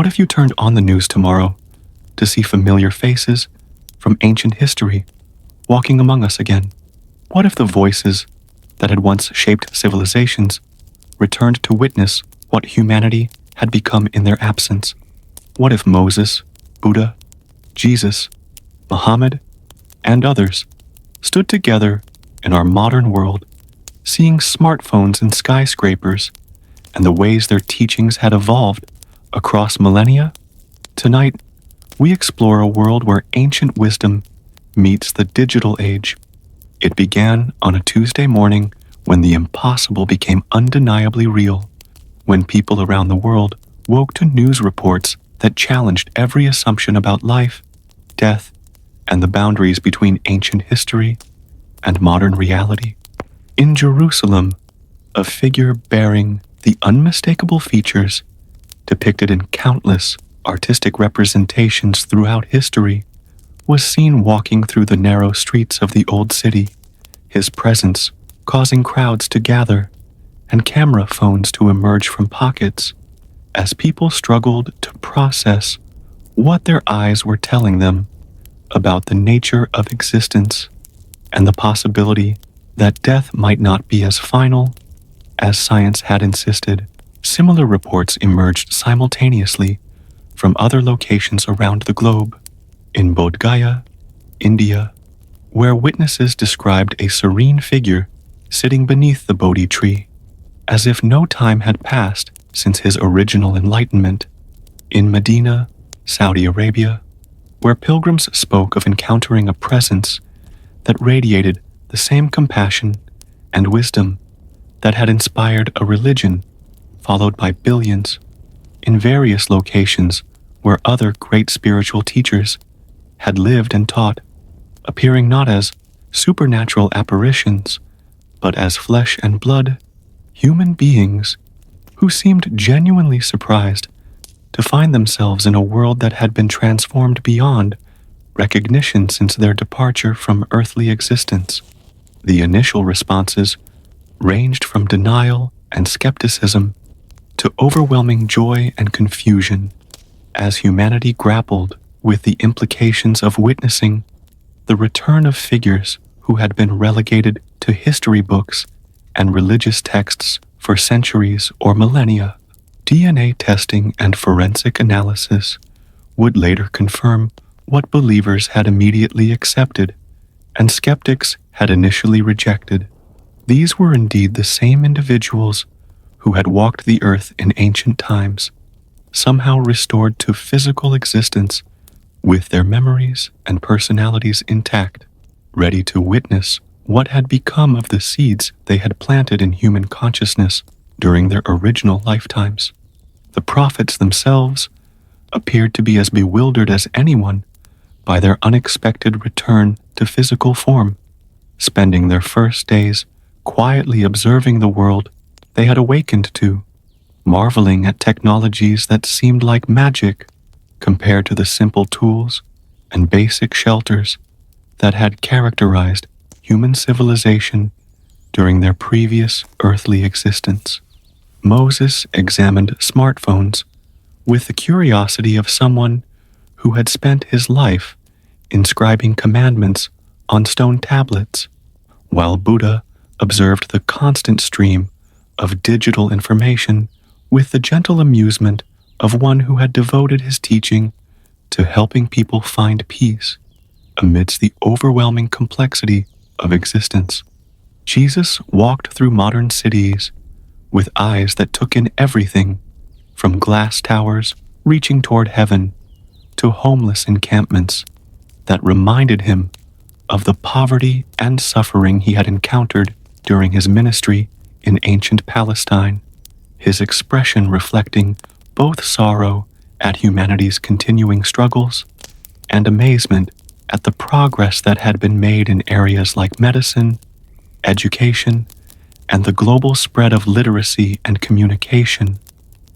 What if you turned on the news tomorrow to see familiar faces from ancient history walking among us again? What if the voices that had once shaped civilizations returned to witness what humanity had become in their absence? What if Moses, Buddha, Jesus, Muhammad, and others stood together in our modern world, seeing smartphones and skyscrapers and the ways their teachings had evolved across millennia? Tonight, we explore a world where ancient wisdom meets the digital age. It began on a Tuesday morning when the impossible became undeniably real, when people around the world woke to news reports that challenged every assumption about life, death, and the boundaries between ancient history and modern reality. In Jerusalem, a figure bearing the unmistakable features depicted in countless artistic representations throughout history was seen walking through the narrow streets of the old city, his presence causing crowds to gather and camera phones to emerge from pockets as people struggled to process what their eyes were telling them about the nature of existence and the possibility that death might not be as final as science had insisted. Similar reports emerged simultaneously from other locations around the globe. In Bodh Gaya, India, where witnesses described a serene figure sitting beneath the Bodhi tree, as if no time had passed since his original enlightenment. In Medina, Saudi Arabia, where pilgrims spoke of encountering a presence that radiated the same compassion and wisdom that had inspired a religion followed by billions. In various locations where other great spiritual teachers had lived and taught, appearing not as supernatural apparitions, but as flesh and blood human beings who seemed genuinely surprised to find themselves in a world that had been transformed beyond recognition since their departure from earthly existence. The initial responses ranged from denial and skepticism to overwhelming joy and confusion as humanity grappled with the implications of witnessing the return of figures who had been relegated to history books and religious texts for centuries or millennia. DNA testing and forensic analysis would later confirm what believers had immediately accepted and skeptics had initially rejected. These were indeed the same individuals who had walked the earth in ancient times, somehow restored to physical existence with their memories and personalities intact, ready to witness what had become of the seeds they had planted in human consciousness during their original lifetimes. The prophets themselves appeared to be as bewildered as anyone by their unexpected return to physical form, spending their first days quietly observing the world they had awakened to, marveling at technologies that seemed like magic compared to the simple tools and basic shelters that had characterized human civilization during their previous earthly existence. Moses examined smartphones with the curiosity of someone who had spent his life inscribing commandments on stone tablets, while Buddha observed the constant stream of digital information with the gentle amusement of one who had devoted his teaching to helping people find peace amidst the overwhelming complexity of existence. Jesus walked through modern cities with eyes that took in everything, from glass towers reaching toward heaven to homeless encampments that reminded him of the poverty and suffering he had encountered during his ministry in ancient Palestine, his expression reflecting both sorrow at humanity's continuing struggles and amazement at the progress that had been made in areas like medicine, education, and the global spread of literacy and communication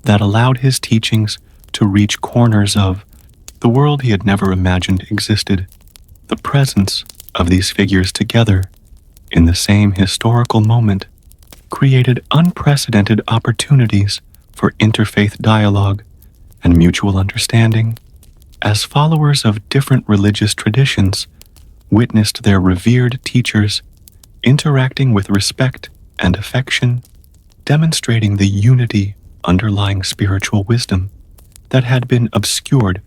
that allowed his teachings to reach corners of the world he had never imagined existed. The presence of these figures together in the same historical moment created unprecedented opportunities for interfaith dialogue and mutual understanding, as followers of different religious traditions witnessed their revered teachers interacting with respect and affection, demonstrating the unity underlying spiritual wisdom that had been obscured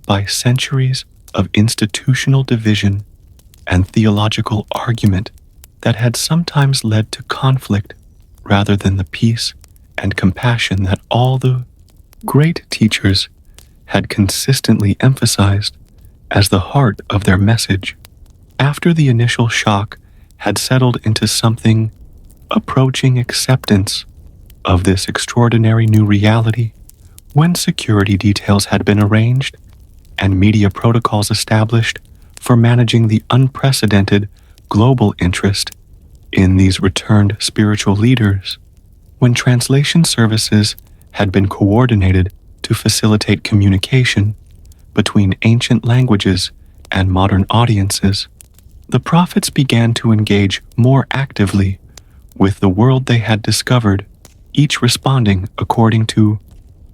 by centuries of institutional division and theological argument that had sometimes led to conflict rather than the peace and compassion that all the great teachers had consistently emphasized as the heart of their message. After the initial shock had settled into something approaching acceptance of this extraordinary new reality, when security details had been arranged and media protocols established for managing the unprecedented global interest in these returned spiritual leaders, when translation services had been coordinated to facilitate communication between ancient languages and modern audiences, the prophets began to engage more actively with the world they had discovered, each responding according to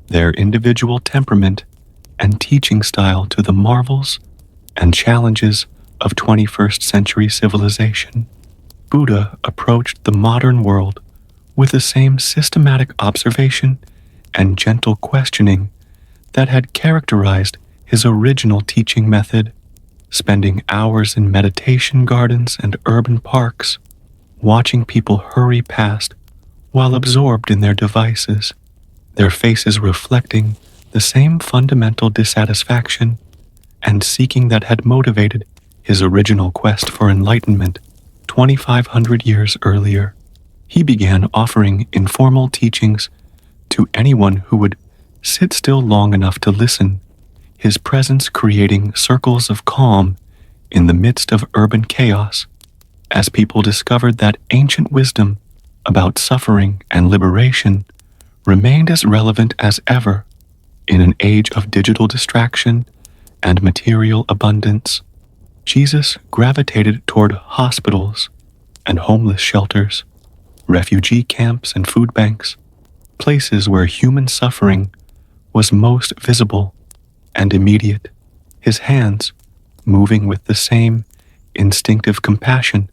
their individual temperament and teaching style to the marvels and challenges of 21st century civilization. Buddha approached the modern world with the same systematic observation and gentle questioning that had characterized his original teaching method, spending hours in meditation gardens and urban parks, watching people hurry past while absorbed in their devices, their faces reflecting the same fundamental dissatisfaction and seeking that had motivated his original quest for enlightenment 2,500 years earlier. He began offering informal teachings to anyone who would sit still long enough to listen, his presence creating circles of calm in the midst of urban chaos, as people discovered that ancient wisdom about suffering and liberation remained as relevant as ever in an age of digital distraction and material abundance. Jesus gravitated toward hospitals and homeless shelters, refugee camps and food banks, places where human suffering was most visible and immediate, his hands moving with the same instinctive compassion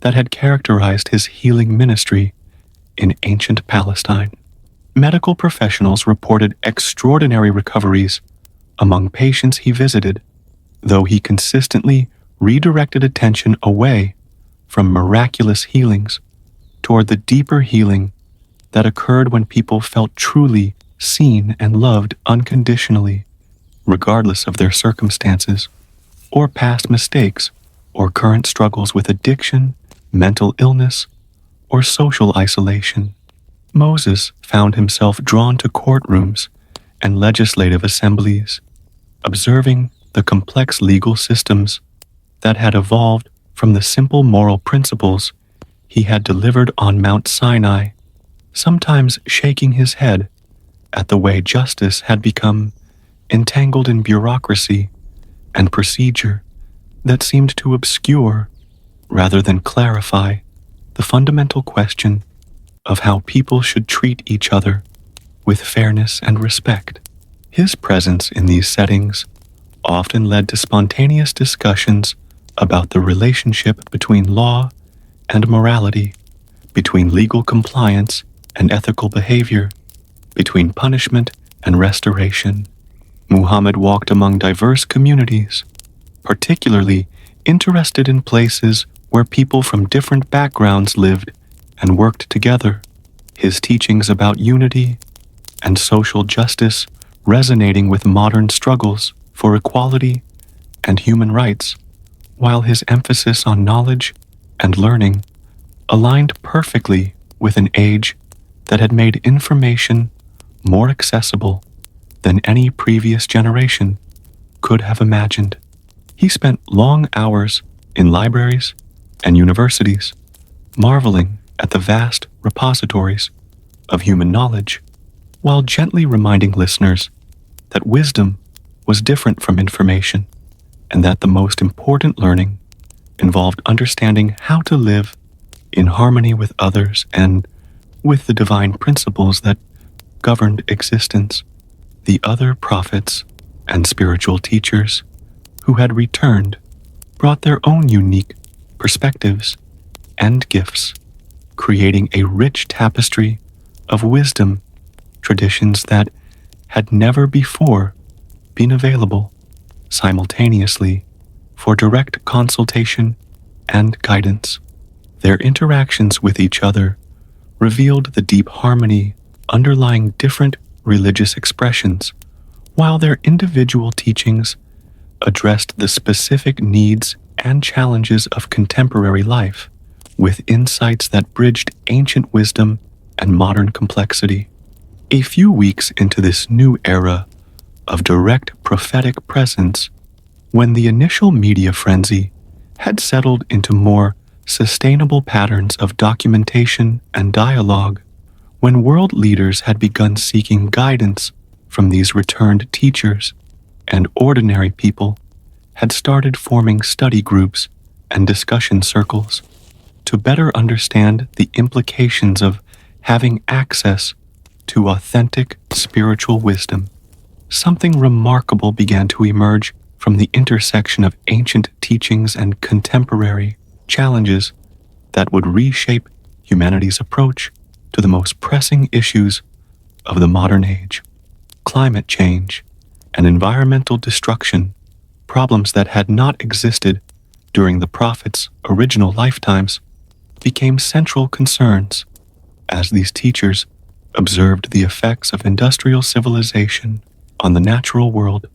that had characterized his healing ministry in ancient Palestine. Medical professionals reported extraordinary recoveries among patients he visited, though he consistently redirected attention away from miraculous healings toward the deeper healing that occurred when people felt truly seen and loved unconditionally, regardless of their circumstances, or past mistakes, or current struggles with addiction, mental illness, or social isolation. Moses found himself drawn to courtrooms and legislative assemblies, observing the complex legal systems that had evolved from the simple moral principles he had delivered on Mount Sinai, sometimes shaking his head at the way justice had become entangled in bureaucracy and procedure that seemed to obscure, rather than clarify, the fundamental question of how people should treat each other with fairness and respect. His presence in these settings often led to spontaneous discussions about the relationship between law and morality, between legal compliance and ethical behavior, between punishment and restoration. Muhammad walked among diverse communities, particularly interested in places where people from different backgrounds lived and worked together, his teachings about unity and social justice resonating with modern struggles for equality and human rights, while his emphasis on knowledge and learning aligned perfectly with an age that had made information more accessible than any previous generation could have imagined. He spent long hours in libraries and universities, marveling at the vast repositories of human knowledge, while gently reminding listeners that wisdom was different from information, and that the most important learning involved understanding how to live in harmony with others and with the divine principles that governed existence. The other prophets and spiritual teachers who had returned brought their own unique perspectives and gifts, creating a rich tapestry of wisdom traditions that had never before been available simultaneously for direct consultation and guidance. Their interactions with each other revealed the deep harmony underlying different religious expressions, while their individual teachings addressed the specific needs and challenges of contemporary life with insights that bridged ancient wisdom and modern complexity. A few weeks into this new era of direct prophetic presence, when the initial media frenzy had settled into more sustainable patterns of documentation and dialogue, when world leaders had begun seeking guidance from these returned teachers, and ordinary people had started forming study groups and discussion circles to better understand the implications of having access to authentic spiritual wisdom, something remarkable began to emerge from the intersection of ancient teachings and contemporary challenges that would reshape humanity's approach to the most pressing issues of the modern age: climate change and environmental destruction, problems that had not existed during the prophets' original lifetimes, became central concerns as these teachers observed the effects of industrial civilization on the natural world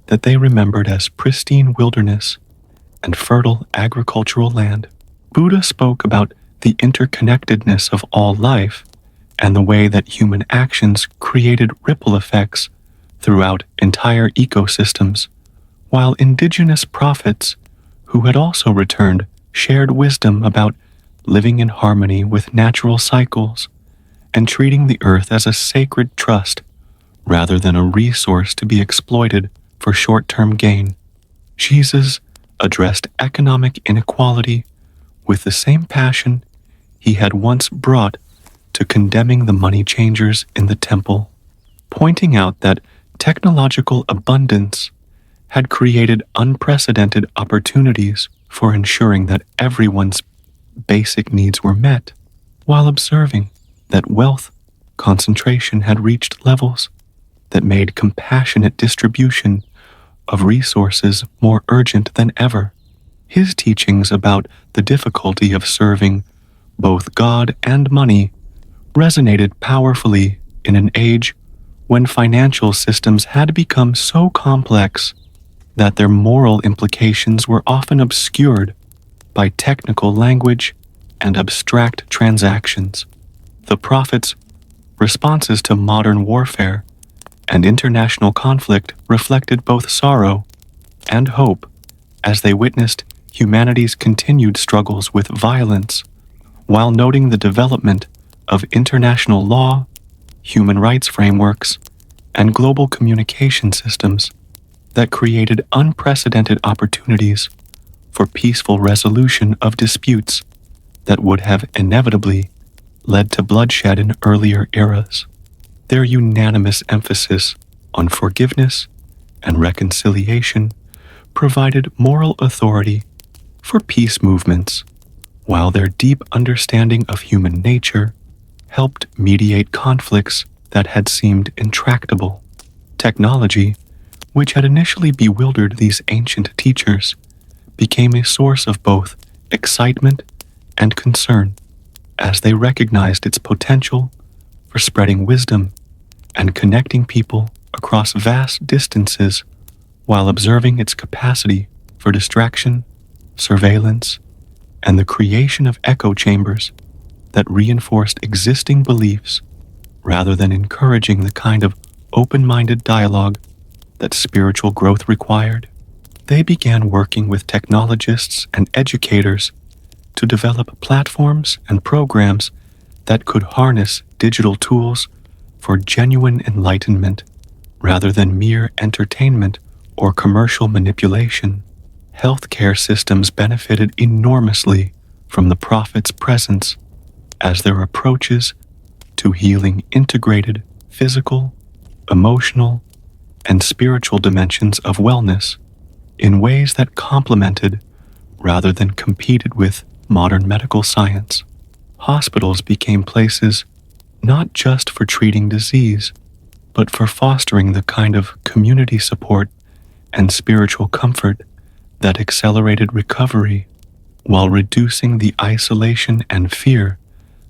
that they remembered as pristine wilderness and fertile agricultural land. Buddha spoke about the interconnectedness of all life and the way that human actions created ripple effects throughout entire ecosystems, while indigenous prophets who had also returned shared wisdom about living in harmony with natural cycles and treating the earth as a sacred trust rather than a resource to be exploited for short-term gain. Jesus addressed economic inequality with the same passion he had once brought to condemning the money changers in the temple, pointing out that technological abundance had created unprecedented opportunities for ensuring that everyone's basic needs were met, while observing that wealth concentration had reached levels that made compassionate distribution of resources more urgent than ever. His teachings about the difficulty of serving both God and money resonated powerfully in an age when financial systems had become so complex that their moral implications were often obscured by technical language and abstract transactions. The prophets' responses to modern warfare and international conflict reflected both sorrow and hope as they witnessed humanity's continued struggles with violence, while noting the development of international law, human rights frameworks, and global communication systems that created unprecedented opportunities for peaceful resolution of disputes that would have inevitably led to bloodshed in earlier eras. Their unanimous emphasis on forgiveness and reconciliation provided moral authority for peace movements, while their deep understanding of human nature helped mediate conflicts that had seemed intractable. Technology, which had initially bewildered these ancient teachers, became a source of both excitement and concern as they recognized its potential for spreading wisdom and connecting people across vast distances, while observing its capacity for distraction, surveillance, and the creation of echo chambers that reinforced existing beliefs rather than encouraging the kind of open-minded dialogue that spiritual growth required. They began working with technologists and educators to develop platforms and programs that could harness digital tools for genuine enlightenment rather than mere entertainment or commercial manipulation. Healthcare systems benefited enormously from the prophets' presence as their approaches to healing integrated physical, emotional, and spiritual dimensions of wellness in ways that complemented rather than competed with modern medical science. Hospitals became places not just for treating disease, but for fostering the kind of community support and spiritual comfort that accelerated recovery while reducing the isolation and fear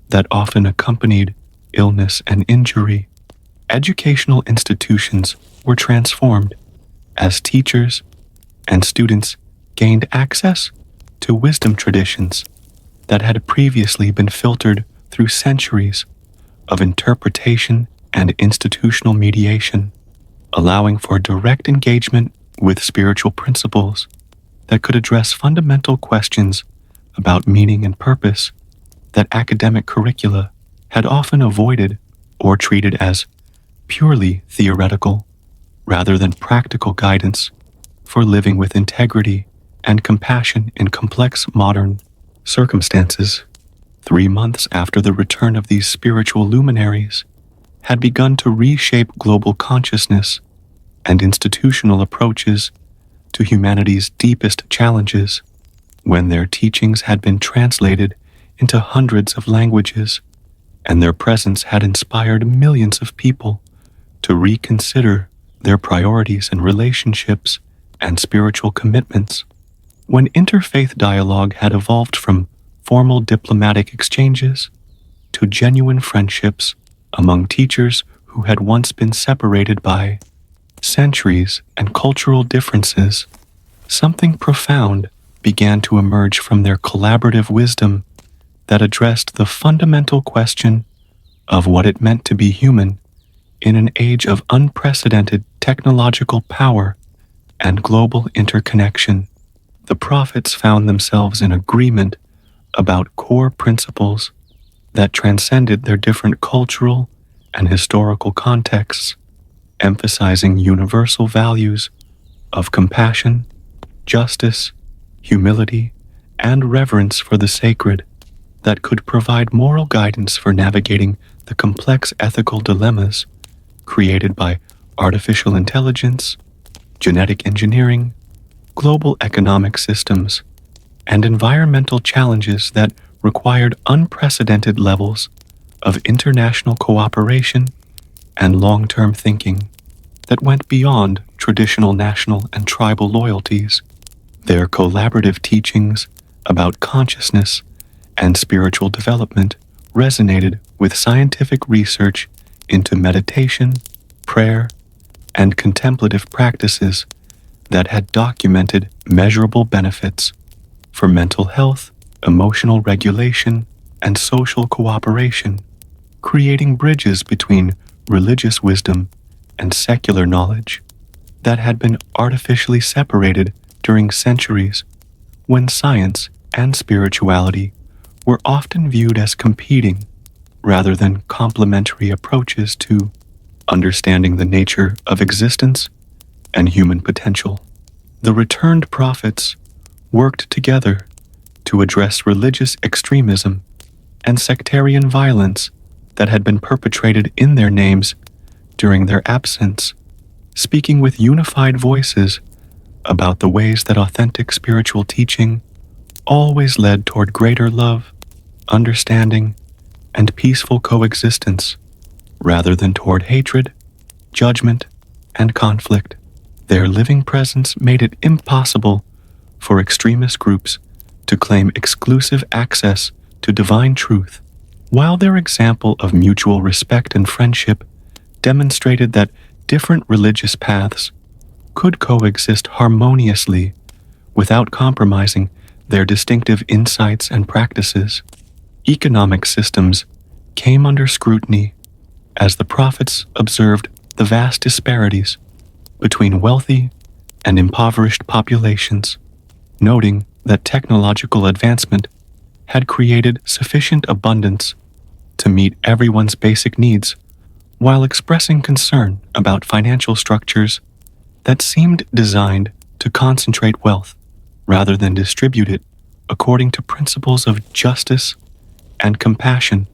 that often accompanied illness and injury. Educational institutions were transformed as teachers and students gained access to wisdom traditions that had previously been filtered through centuries of interpretation and institutional mediation, allowing for direct engagement with spiritual principles that could address fundamental questions about meaning and purpose that academic curricula had often avoided or treated as purely theoretical rather than practical guidance for living with integrity and compassion in complex modern circumstances. 3 months after the return of these spiritual luminaries had begun to reshape global consciousness and institutional approaches to humanity's deepest challenges, when their teachings had been translated into hundreds of languages, and their presence had inspired millions of people to reconsider their priorities and relationships and spiritual commitments. When interfaith dialogue had evolved from formal diplomatic exchanges to genuine friendships among teachers who had once been separated by centuries and cultural differences, something profound began to emerge from their collaborative wisdom that addressed the fundamental question of what it meant to be human in an age of unprecedented technological power and global interconnection. The prophets found themselves in agreement about core principles that transcended their different cultural and historical contexts, emphasizing universal values of compassion, justice, humility, and reverence for the sacred that could provide moral guidance for navigating the complex ethical dilemmas created by artificial intelligence, genetic engineering, global economic systems, and environmental challenges that required unprecedented levels of international cooperation and long-term thinking that went beyond traditional national and tribal loyalties. Their collaborative teachings about consciousness and spiritual development resonated with scientific research into meditation, prayer, and contemplative practices that had documented measurable benefits for mental health, emotional regulation, and social cooperation, creating bridges between religious wisdom and secular knowledge that had been artificially separated during centuries when science and spirituality were often viewed as competing rather than complementary approaches to understanding the nature of existence and human potential. The returned prophets worked together to address religious extremism and sectarian violence that had been perpetrated in their names during their absence, speaking with unified voices about the ways that authentic spiritual teaching always led toward greater love, understanding, and peaceful coexistence, rather than toward hatred, judgment, and conflict. Their living presence made it impossible for extremist groups to claim exclusive access to divine truth, while their example of mutual respect and friendship demonstrated that different religious paths could coexist harmoniously without compromising their distinctive insights and practices. Economic systems came under scrutiny as the prophets observed the vast disparities between wealthy and impoverished populations, noting that technological advancement had created sufficient abundance to meet everyone's basic needs, while expressing concern about financial structures that seemed designed to concentrate wealth rather than distribute it according to principles of justice and compassion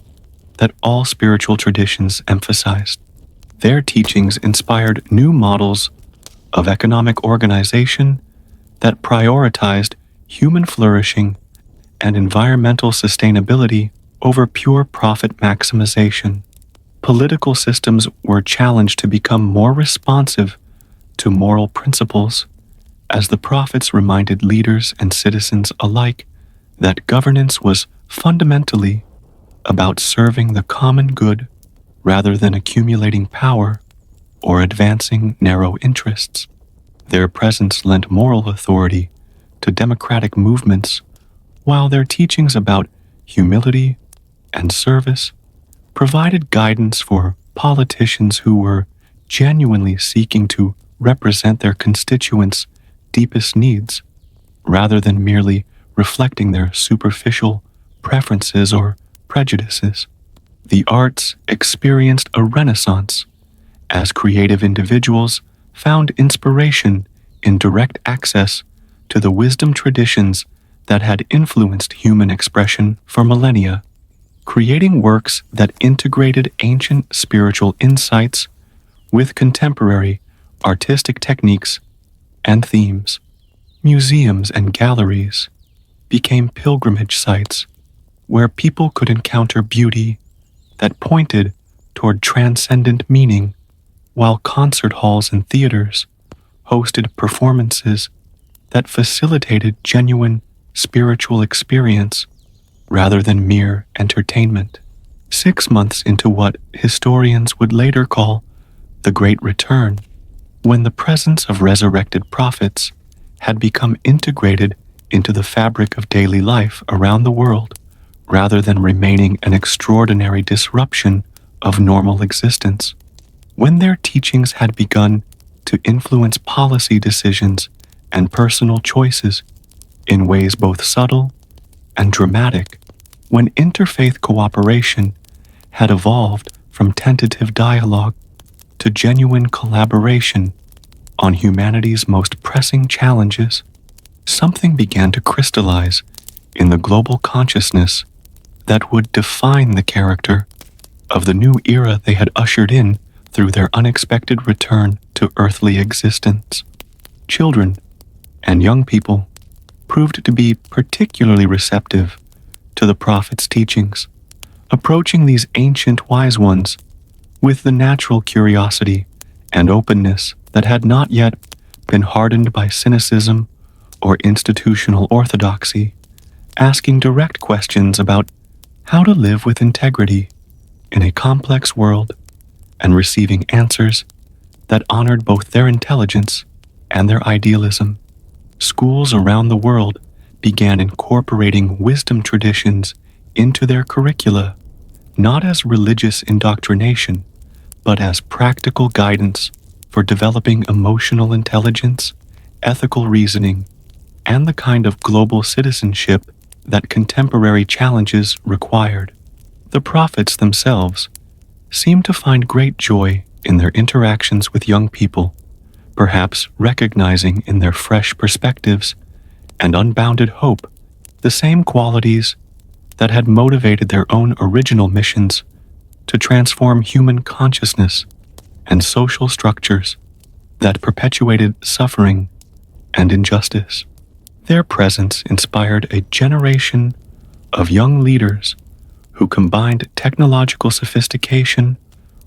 that all spiritual traditions emphasized. Their teachings inspired new models of economic organization that prioritized human flourishing and environmental sustainability over pure profit maximization. Political systems were challenged to become more responsive to moral principles, as the prophets reminded leaders and citizens alike that governance was fundamentally about serving the common good rather than accumulating power or advancing narrow interests. Their presence lent moral authority to democratic movements, while their teachings about humility and service provided guidance for politicians who were genuinely seeking to represent their constituents' deepest needs, rather than merely reflecting their superficial preferences or prejudices. The arts experienced a renaissance as creative individuals found inspiration in direct access to the wisdom traditions that had influenced human expression for millennia, creating works that integrated ancient spiritual insights with contemporary artistic techniques and themes. Museums and galleries became pilgrimage sites where people could encounter beauty that pointed toward transcendent meaning, while concert halls and theaters hosted performances that facilitated genuine spiritual experience rather than mere entertainment. 6 months into what historians would later call the Great Return, when the presence of resurrected prophets had become integrated into the fabric of daily life around the world, rather than remaining an extraordinary disruption of normal existence. When their teachings had begun to influence policy decisions and personal choices in ways both subtle and dramatic, when interfaith cooperation had evolved from tentative dialogue to genuine collaboration on humanity's most pressing challenges, something began to crystallize in the global consciousness that would define the character of the new era they had ushered in through their unexpected return to earthly existence. Children and young people proved to be particularly receptive to the prophets' teachings, approaching these ancient wise ones with the natural curiosity and openness that had not yet been hardened by cynicism or institutional orthodoxy, asking direct questions about how to live with integrity in a complex world and receiving answers that honored both their intelligence and their idealism. Schools around the world began incorporating wisdom traditions into their curricula, not as religious indoctrination, but as practical guidance for developing emotional intelligence, ethical reasoning, and the kind of global citizenship that contemporary challenges required. The prophets themselves seemed to find great joy in their interactions with young people, perhaps recognizing in their fresh perspectives and unbounded hope the same qualities that had motivated their own original missions to transform human consciousness and social structures that perpetuated suffering and injustice. Their presence inspired a generation of young leaders who combined technological sophistication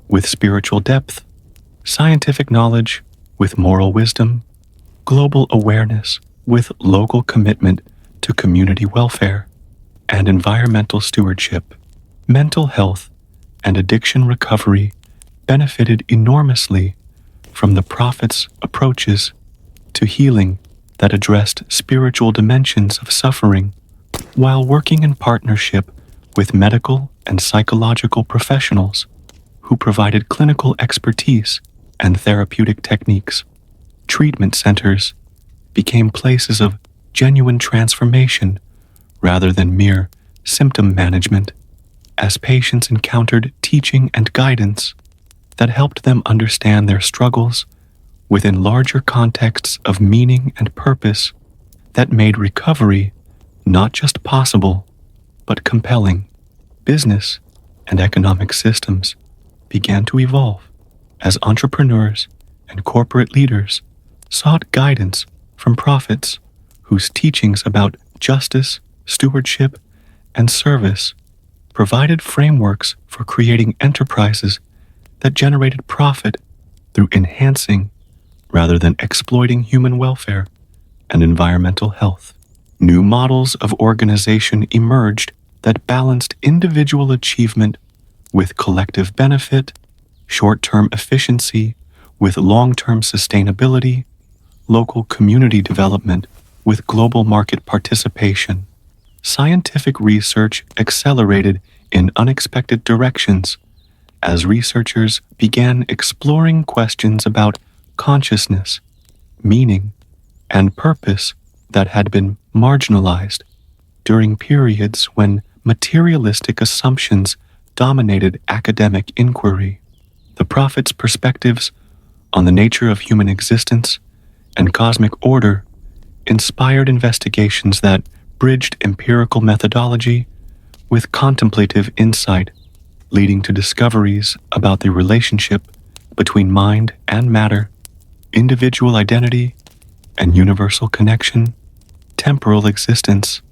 with spiritual depth, scientific knowledge with moral wisdom, global awareness with local commitment to community welfare and environmental stewardship. Mental health and addiction recovery benefited enormously from the prophets' approaches to healing that addressed spiritual dimensions of suffering, while working in partnership with medical and psychological professionals who provided clinical expertise and therapeutic techniques. Treatment centers became places of genuine transformation rather than mere symptom management, as patients encountered teaching and guidance that helped them understand their struggles within larger contexts of meaning and purpose that made recovery not just possible, but compelling. Business and economic systems began to evolve, as entrepreneurs and corporate leaders sought guidance from prophets whose teachings about justice, stewardship, and service provided frameworks for creating enterprises that generated profit through enhancing rather than exploiting human welfare and environmental health. New models of organization emerged that balanced individual achievement with collective benefit, short-term efficiency with long-term sustainability, local community development with global market participation. Scientific research accelerated in unexpected directions as researchers began exploring questions about consciousness, meaning, and purpose that had been marginalized during periods when materialistic assumptions dominated academic inquiry. The prophet's perspectives on the nature of human existence and cosmic order inspired investigations that bridged empirical methodology with contemplative insight, leading to discoveries about the relationship between mind and matter, individual identity and universal connection, temporal existence,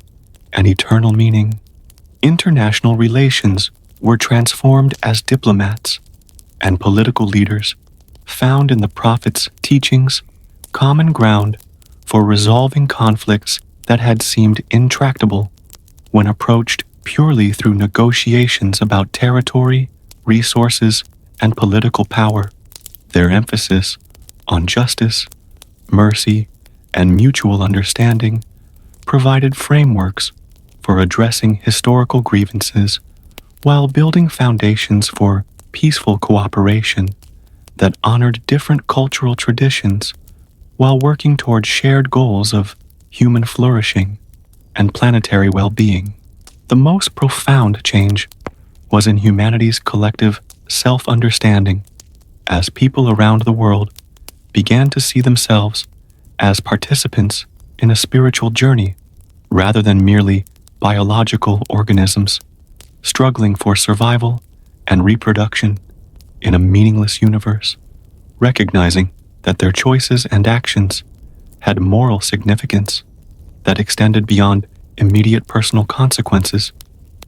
and eternal meaning. International relations were transformed as diplomats and political leaders found in the prophet's teachings common ground for resolving conflicts that had seemed intractable when approached purely through negotiations about territory, resources, and political power. Their emphasis on justice, mercy, and mutual understanding provided frameworks for addressing historical grievances while building foundations for peaceful cooperation that honored different cultural traditions while working toward shared goals of human flourishing and planetary well-being. The most profound change was in humanity's collective self-understanding as people around the world began to see themselves as participants in a spiritual journey rather than merely biological organisms struggling for survival and reproduction in a meaningless universe, recognizing that their choices and actions had moral significance that extended beyond immediate personal consequences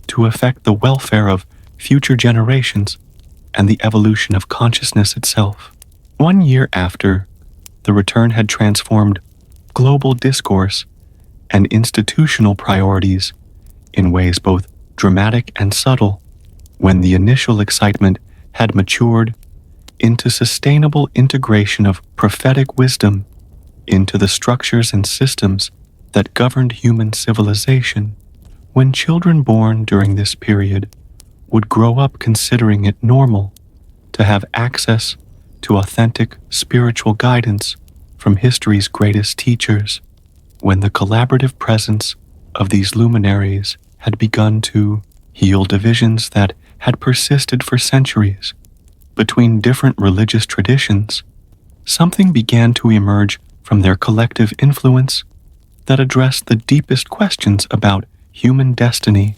to affect the welfare of future generations and the evolution of consciousness itself. 1 year after, the return had transformed global discourse and institutional priorities in ways both dramatic and subtle when the initial excitement had matured into sustainable integration of prophetic wisdom into the structures and systems that governed human civilization. When children born during this period would grow up considering it normal to have access to authentic spiritual guidance from history's greatest teachers, when the collaborative presence of these luminaries had begun to heal divisions that had persisted for centuries between different religious traditions, something began to emerge from their collective influence that addressed the deepest questions about human destiny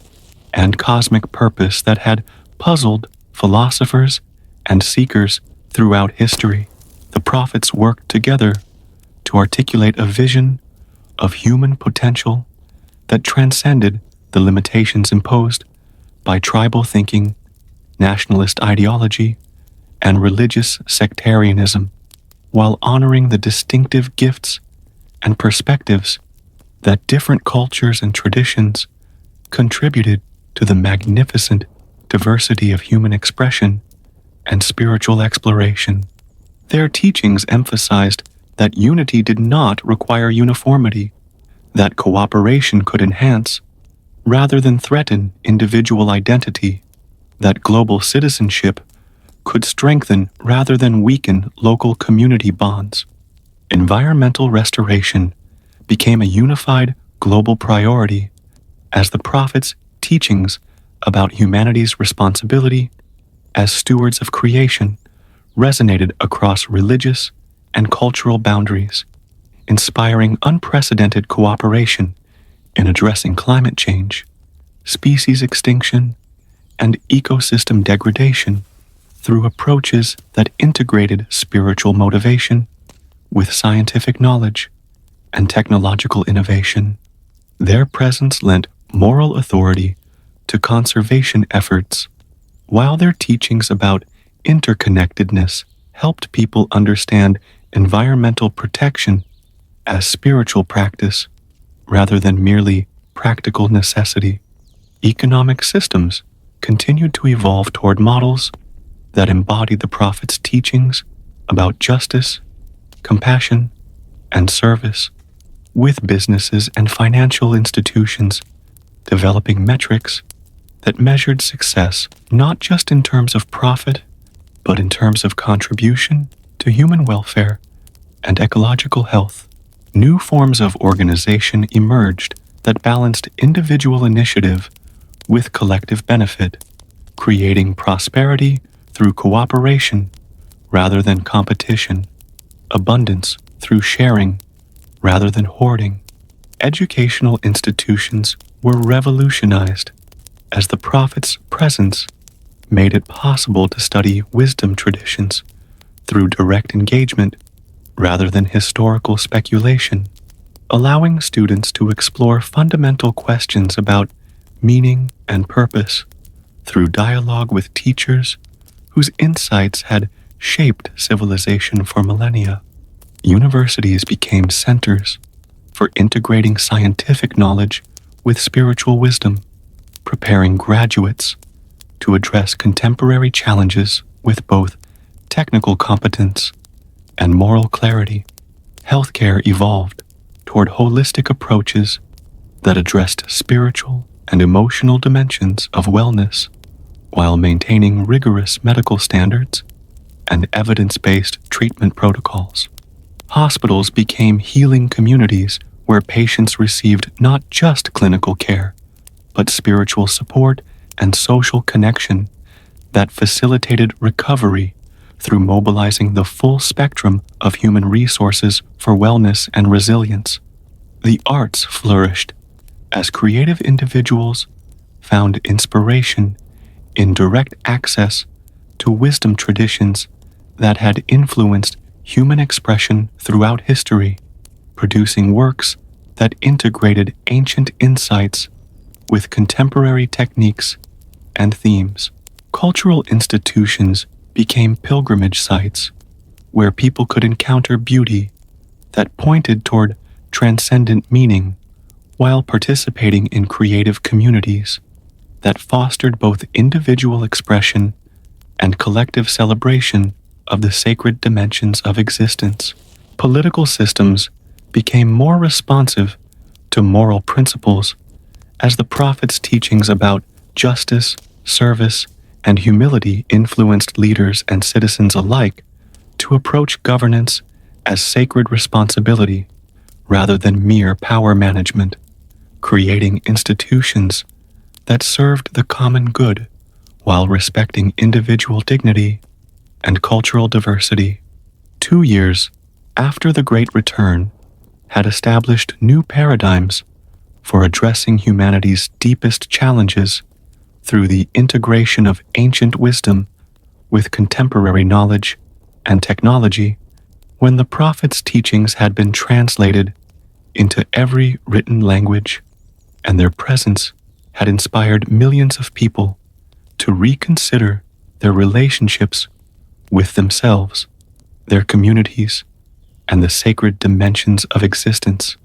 and cosmic purpose that had puzzled philosophers and seekers throughout history. The prophets worked together to articulate a vision of human potential that transcended the limitations imposed by tribal thinking, nationalist ideology, and religious sectarianism, while honoring the distinctive gifts and perspectives that different cultures and traditions contributed to the magnificent diversity of human expression and spiritual exploration. Their teachings emphasized that unity did not require uniformity, that cooperation could enhance rather than threaten individual identity, that global citizenship could strengthen rather than weaken local community bonds. Environmental restoration became a unified global priority as the prophets' teachings about humanity's responsibility as stewards of creation resonated across religious and cultural boundaries, inspiring unprecedented cooperation in addressing climate change, species extinction, and ecosystem degradation. through approaches that integrated spiritual motivation with scientific knowledge and technological innovation. Their presence lent moral authority to conservation efforts, while their teachings about interconnectedness helped people understand environmental protection as spiritual practice rather than merely practical necessity. Economic systems continued to evolve toward models that embodied the Prophet's teachings about justice, compassion, and service, with businesses and financial institutions developing metrics that measured success not just in terms of profit, but in terms of contribution to human welfare and ecological health. New forms of organization emerged that balanced individual initiative with collective benefit, creating prosperity through cooperation rather than competition, abundance through sharing rather than hoarding. Educational institutions were revolutionized as the Prophet's presence made it possible to study wisdom traditions through direct engagement rather than historical speculation, allowing students to explore fundamental questions about meaning and purpose through dialogue with teachers whose insights had shaped civilization for millennia. Universities became centers for integrating scientific knowledge with spiritual wisdom, preparing graduates to address contemporary challenges with both technical competence and moral clarity. Healthcare evolved toward holistic approaches that addressed spiritual and emotional dimensions of wellness while maintaining rigorous medical standards and evidence-based treatment protocols. Hospitals became healing communities where patients received not just clinical care, but spiritual support and social connection that facilitated recovery through mobilizing the full spectrum of human resources for wellness and resilience. The arts flourished as creative individuals found inspiration in direct access to wisdom traditions that had influenced human expression throughout history, producing works that integrated ancient insights with contemporary techniques and themes. Cultural institutions became pilgrimage sites where people could encounter beauty that pointed toward transcendent meaning while participating in creative communities that fostered both individual expression and collective celebration of the sacred dimensions of existence. Political systems became more responsive to moral principles as the Prophet's teachings about justice, service, and humility influenced leaders and citizens alike to approach governance as sacred responsibility rather than mere power management, creating institutions that served the common good while respecting individual dignity and cultural diversity. 2 years after the Great Return had established new paradigms for addressing humanity's deepest challenges through the integration of ancient wisdom with contemporary knowledge and technology. When the Prophet's teachings had been translated into every written language, and their presence had inspired millions of people to reconsider their relationships with themselves, their communities, and the sacred dimensions of existence.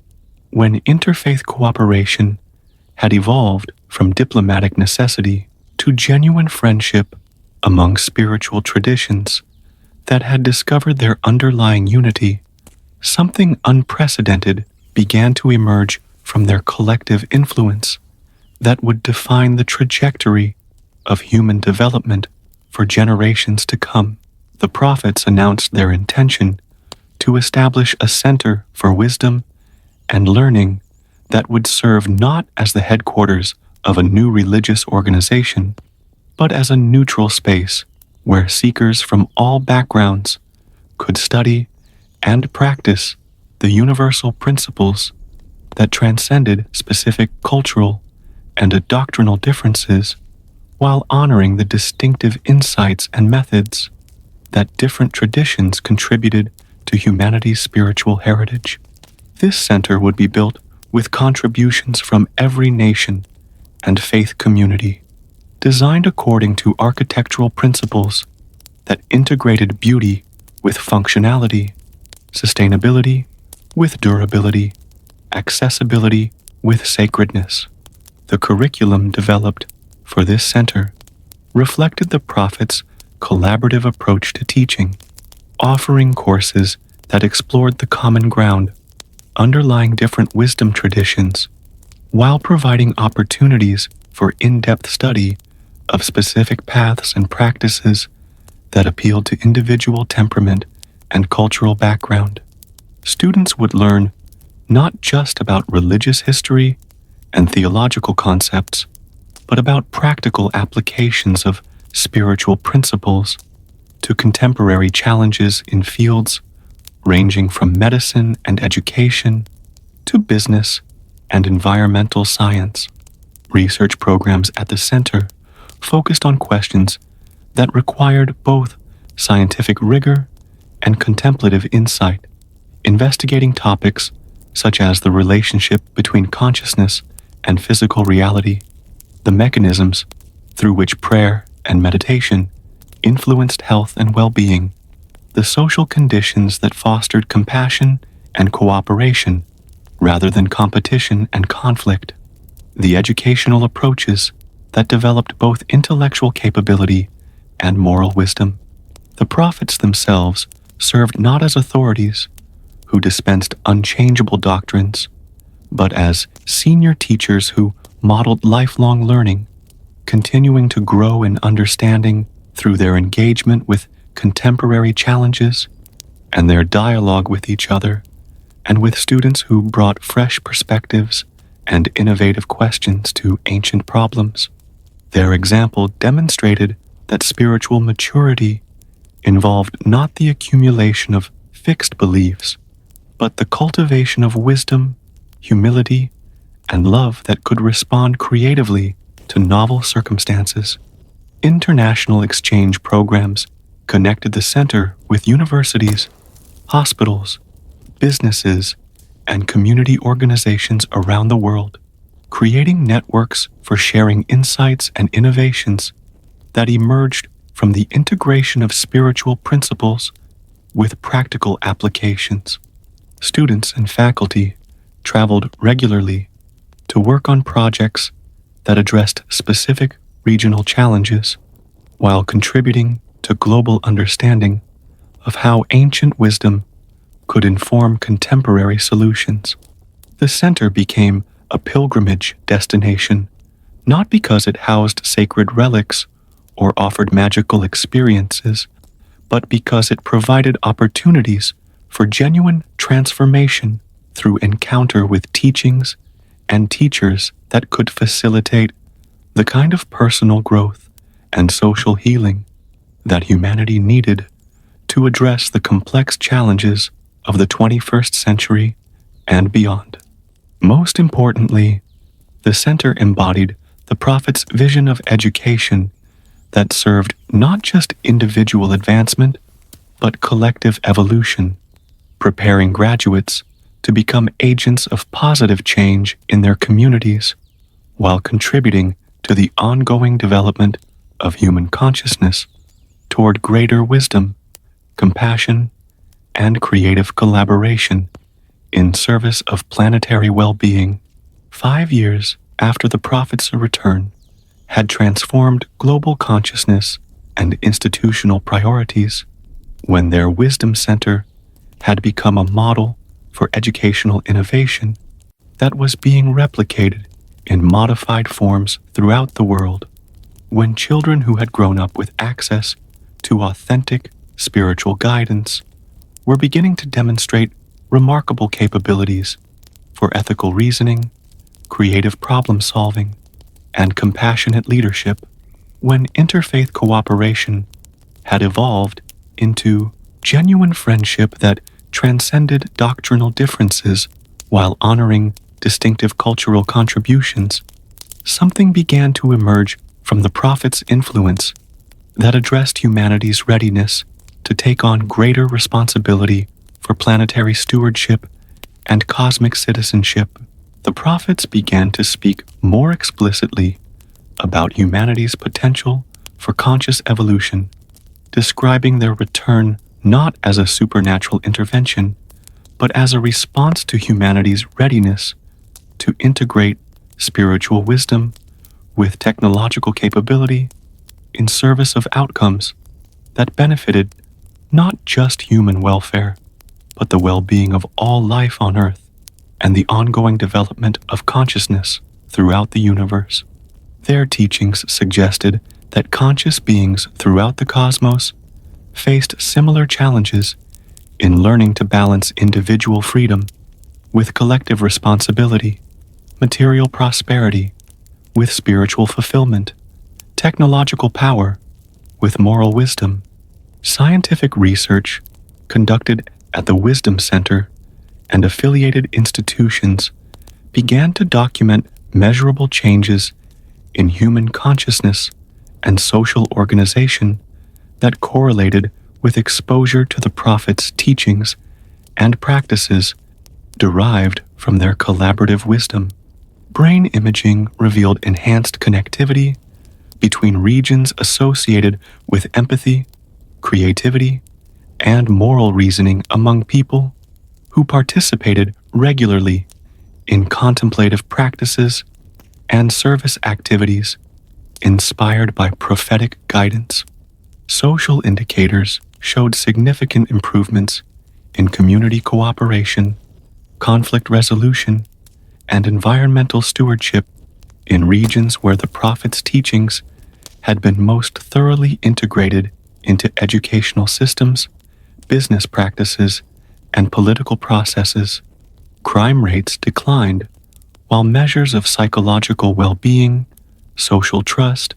When interfaith cooperation had evolved from diplomatic necessity to genuine friendship among spiritual traditions that had discovered their underlying unity, something unprecedented began to emerge from their collective influence that would define the trajectory of human development for generations to come. The prophets announced their intention to establish a center for wisdom and learning that would serve not as the headquarters of a new religious organization, but as a neutral space where seekers from all backgrounds could study and practice the universal principles that transcended specific cultural and doctrinal differences while honoring the distinctive insights and methods that different traditions contributed to humanity's spiritual heritage. This center would be built with contributions from every nation and faith community, designed according to architectural principles that integrated beauty with functionality, sustainability with durability, accessibility with sacredness. The curriculum developed for this center reflected the Prophet's collaborative approach to teaching, offering courses that explored the common ground underlying different wisdom traditions, while providing opportunities for in-depth study of specific paths and practices that appealed to individual temperament and cultural background. Students would learn not just about religious history and theological concepts, but about practical applications of spiritual principles to contemporary challenges in fields ranging from medicine and education to business and environmental science. Research programs at the center focused on questions that required both scientific rigor and contemplative insight, investigating topics such as the relationship between consciousness and physical reality, the mechanisms through which prayer and meditation influenced health and well-being, the social conditions that fostered compassion and cooperation rather than competition and conflict, the educational approaches that developed both intellectual capability and moral wisdom. The prophets themselves served not as authorities who dispensed unchangeable doctrines, but as senior teachers who modeled lifelong learning, continuing to grow in understanding through their engagement with contemporary challenges and their dialogue with each other and with students who brought fresh perspectives and innovative questions to ancient problems. Their example demonstrated that spiritual maturity involved not the accumulation of fixed beliefs, but the cultivation of wisdom, humility, and love that could respond creatively to novel circumstances. International exchange programs connected the center with universities, hospitals, businesses, and community organizations around the world, creating networks for sharing insights and innovations that emerged from the integration of spiritual principles with practical applications. Students and faculty traveled regularly to work on projects that addressed specific regional challenges while contributing to global understanding of how ancient wisdom could inform contemporary solutions. The center became a pilgrimage destination, not because it housed sacred relics or offered magical experiences, but because it provided opportunities for genuine transformation through encounter with teachings and teachers that could facilitate the kind of personal growth and social healing that humanity needed to address the complex challenges of the 21st century and beyond. Most importantly, the center embodied the Prophet's vision of education that served not just individual advancement, but collective evolution, preparing graduates to become agents of positive change in their communities, while contributing to the ongoing development of human consciousness toward greater wisdom, compassion, and creative collaboration in service of planetary well-being. 5 years after the Prophet's return had transformed global consciousness and institutional priorities, when their wisdom center had become a model for educational innovation that was being replicated in modified forms throughout the world, when children who had grown up with access to authentic spiritual guidance were beginning to demonstrate remarkable capabilities for ethical reasoning, creative problem-solving, and compassionate leadership, when interfaith cooperation had evolved into genuine friendship that transcended doctrinal differences while honoring distinctive cultural contributions, something began to emerge from the prophet's influence that addressed humanity's readiness to take on greater responsibility for planetary stewardship and cosmic citizenship. The prophets began to speak more explicitly about humanity's potential for conscious evolution, describing their return not as a supernatural intervention, but as a response to humanity's readiness to integrate spiritual wisdom with technological capability in service of outcomes that benefited not just human welfare, but the well-being of all life on Earth and the ongoing development of consciousness throughout the universe. Their teachings suggested that conscious beings throughout the cosmos faced similar challenges in learning to balance individual freedom with collective responsibility, material prosperity with spiritual fulfillment, technological power with moral wisdom. Scientific research conducted at the Wisdom Center and affiliated institutions began to document measurable changes in human consciousness and social organization that correlated with exposure to the prophets' teachings and practices derived from their collaborative wisdom. Brain imaging revealed enhanced connectivity between regions associated with empathy, creativity, and moral reasoning among people who participated regularly in contemplative practices and service activities inspired by prophetic guidance. Social indicators showed significant improvements in community cooperation, conflict resolution, and environmental stewardship in regions where the prophet's teachings had been most thoroughly integrated into educational systems, business practices, and political processes. Crime rates declined, while measures of psychological well-being, social trust,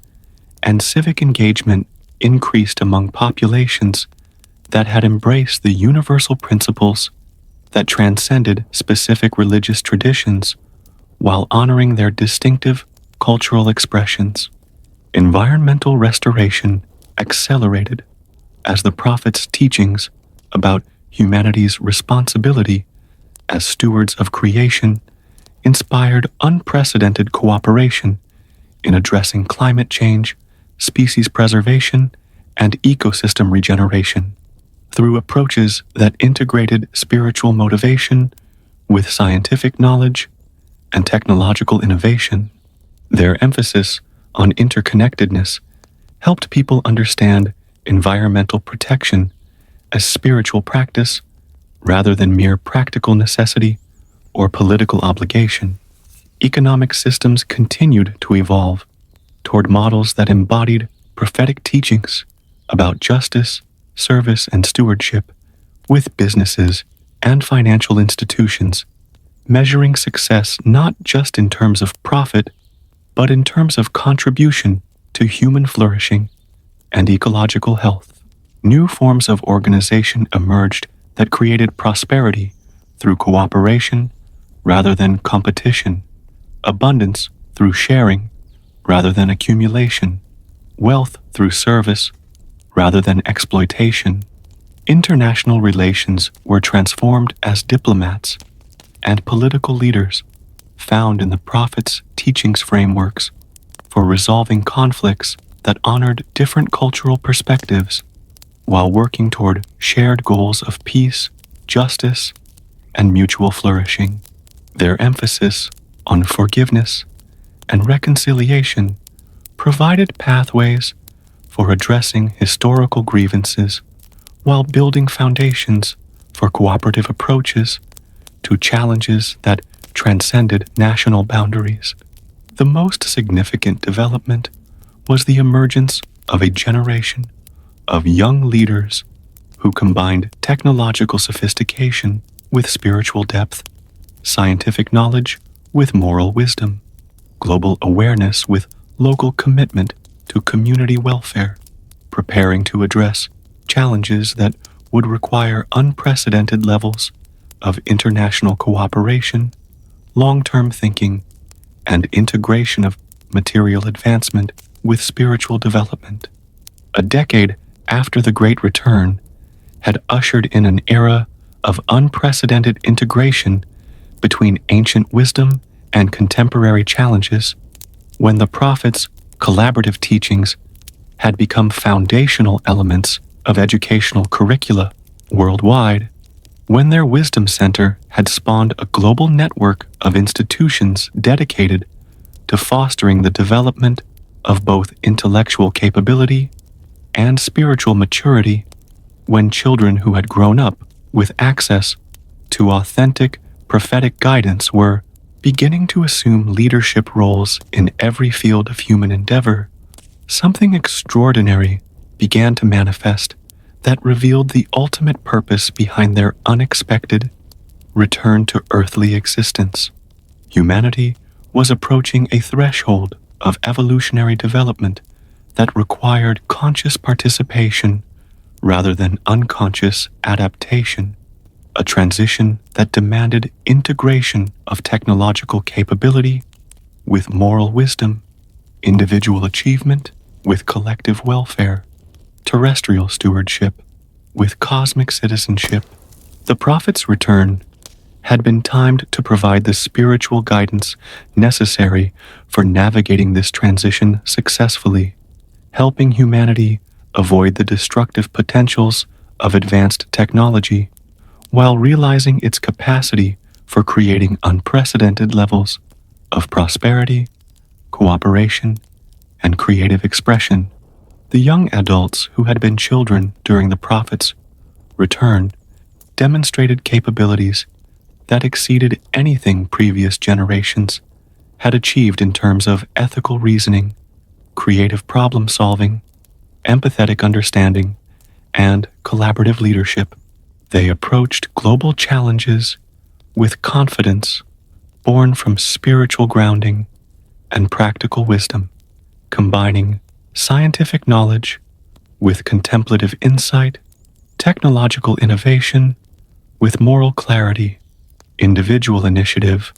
and civic engagement increased among populations that had embraced the universal principles that transcended specific religious traditions while honoring their distinctive cultural expressions. Environmental restoration accelerated as the prophet's teachings about humanity's responsibility as stewards of creation inspired unprecedented cooperation in addressing climate change, species preservation, and ecosystem regeneration through approaches that integrated spiritual motivation with scientific knowledge and technological innovation. Their emphasis on interconnectedness helped people understand environmental protection as spiritual practice rather than mere practical necessity or political obligation. Economic systems continued to evolve toward models that embodied prophetic teachings about justice, service, and stewardship, with businesses and financial institutions measuring success not just in terms of profit, but in terms of contribution to human flourishing and ecological health. New forms of organization emerged that created prosperity through cooperation rather than competition, abundance through sharing rather than accumulation, wealth through service rather than exploitation. International relations were transformed as diplomats and political leaders found in the prophets' teachings frameworks for resolving conflicts that honored different cultural perspectives while working toward shared goals of peace, justice, and mutual flourishing. Their emphasis on forgiveness and reconciliation provided pathways for addressing historical grievances while building foundations for cooperative approaches to challenges that transcended national boundaries. The most significant development was the emergence of a generation of young leaders who combined technological sophistication with spiritual depth, scientific knowledge with moral wisdom, global awareness with local commitment to community welfare, preparing to address challenges that would require unprecedented levels of international cooperation, long-term thinking, and integration of material advancement with spiritual development. A decade after the Great Return had ushered in an era of unprecedented integration between ancient wisdom and contemporary challenges, when the prophets' collaborative teachings had become foundational elements of educational curricula worldwide, when their wisdom center had spawned a global network of institutions dedicated to fostering the development of both intellectual capability and spiritual maturity, when children who had grown up with access to authentic prophetic guidance were beginning to assume leadership roles in every field of human endeavor, something extraordinary began to manifest that revealed the ultimate purpose behind their unexpected return to earthly existence. Humanity was approaching a threshold of evolutionary development that required conscious participation rather than unconscious adaptation, a transition that demanded integration of technological capability with moral wisdom, individual achievement with collective welfare, terrestrial stewardship with cosmic citizenship. The prophet's return had been timed to provide the spiritual guidance necessary for navigating this transition successfully, helping humanity avoid the destructive potentials of advanced technology while realizing its capacity for creating unprecedented levels of prosperity, cooperation, and creative expression. The young adults who had been children during the prophet's return demonstrated capabilities that exceeded anything previous generations had achieved in terms of ethical reasoning, creative problem solving, empathetic understanding, and collaborative leadership. They approached global challenges with confidence born from spiritual grounding and practical wisdom, combining scientific knowledge with contemplative insight, technological innovation with moral clarity, individual initiative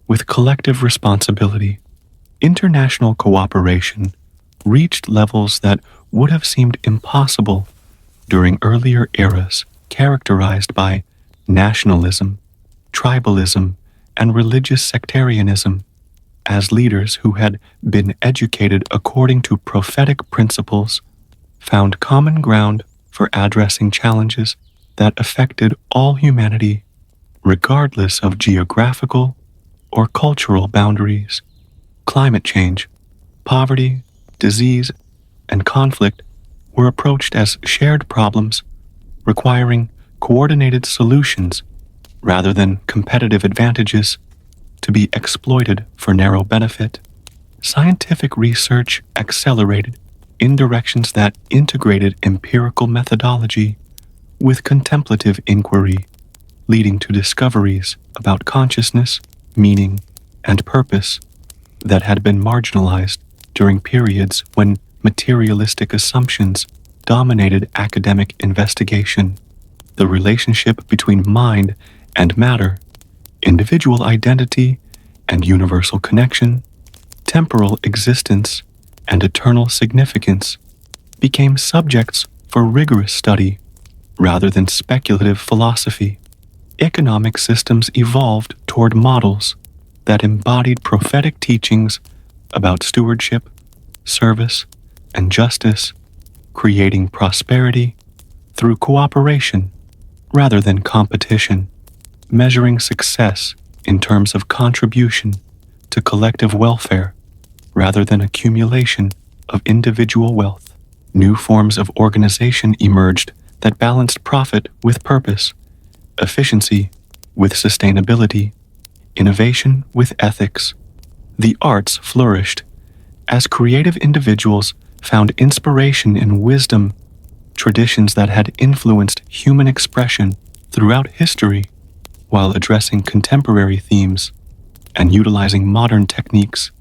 with collective responsibility. International cooperation reached levels that would have seemed impossible during earlier eras characterized by nationalism, tribalism, and religious sectarianism. As leaders who had been educated according to prophetic principles found common ground for addressing challenges that affected all humanity, regardless of geographical or cultural boundaries. Climate change, poverty, disease, and conflict were approached as shared problems requiring coordinated solutions rather than competitive advantages to be exploited for narrow benefit. Scientific research accelerated in directions that integrated empirical methodology with contemplative inquiry, leading to discoveries about consciousness, meaning, and purpose that had been marginalized during periods when materialistic assumptions dominated academic investigation. The relationship between mind and matter, individual identity and universal connection, temporal existence and eternal significance became subjects for rigorous study rather than speculative philosophy. Economic systems evolved toward models that embodied prophetic teachings about stewardship, service, and justice, creating prosperity through cooperation rather than competition, measuring success in terms of contribution to collective welfare rather than accumulation of individual wealth. New forms of organization emerged that balanced profit with purpose, efficiency with sustainability, innovation with ethics. The arts flourished as creative individuals found inspiration in wisdom, traditions that had influenced human expression throughout history, while addressing contemporary themes and utilizing modern techniques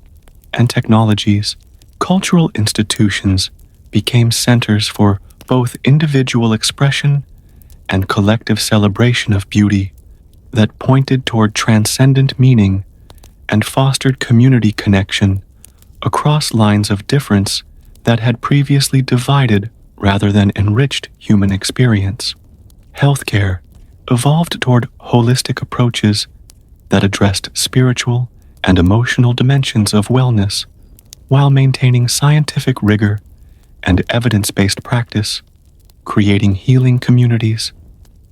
and technologies. Cultural institutions became centers for both individual expression and collective celebration of beauty that pointed toward transcendent meaning and fostered community connection across lines of difference that had previously divided rather than enriched human experience. Healthcare evolved toward holistic approaches that addressed spiritual and emotional dimensions of wellness while maintaining scientific rigor and evidence-based practice, creating healing communities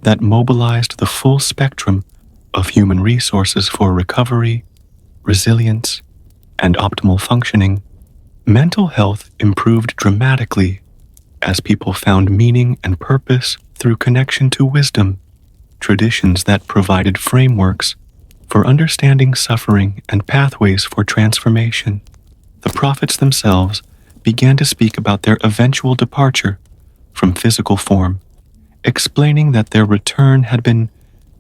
that mobilized the full spectrum of human resources for recovery, resilience, and optimal functioning. Mental health improved dramatically as people found meaning and purpose through connection to wisdom, traditions that provided frameworks for understanding suffering and pathways for transformation. The prophets themselves began to speak about their eventual departure from physical form, explaining that their return had been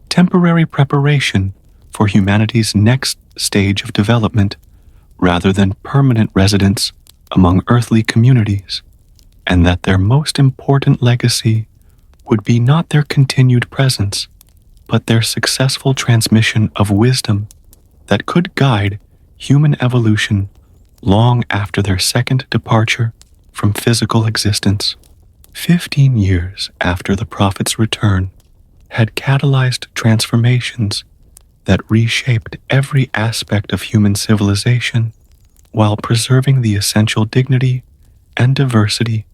temporary preparation for humanity's next stage of development rather than permanent residence among earthly communities, and that their most important legacy would be not their continued presence, but their successful transmission of wisdom that could guide human evolution long after their second departure from physical existence. 15 years after the prophet's return had catalyzed transformations that reshaped every aspect of human civilization while preserving the essential dignity and diversity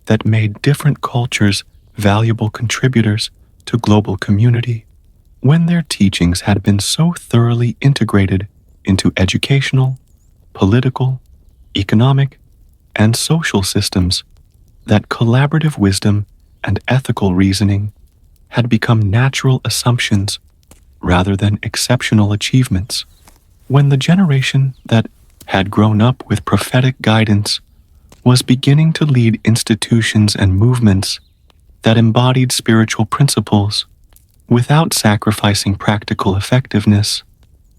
that made different cultures valuable contributors to global community. When their teachings had been so thoroughly integrated into educational, political, economic, and social systems that collaborative wisdom and ethical reasoning had become natural assumptions rather than exceptional achievements. When the generation that had grown up with prophetic guidance was beginning to lead institutions and movements that embodied spiritual principles without sacrificing practical effectiveness,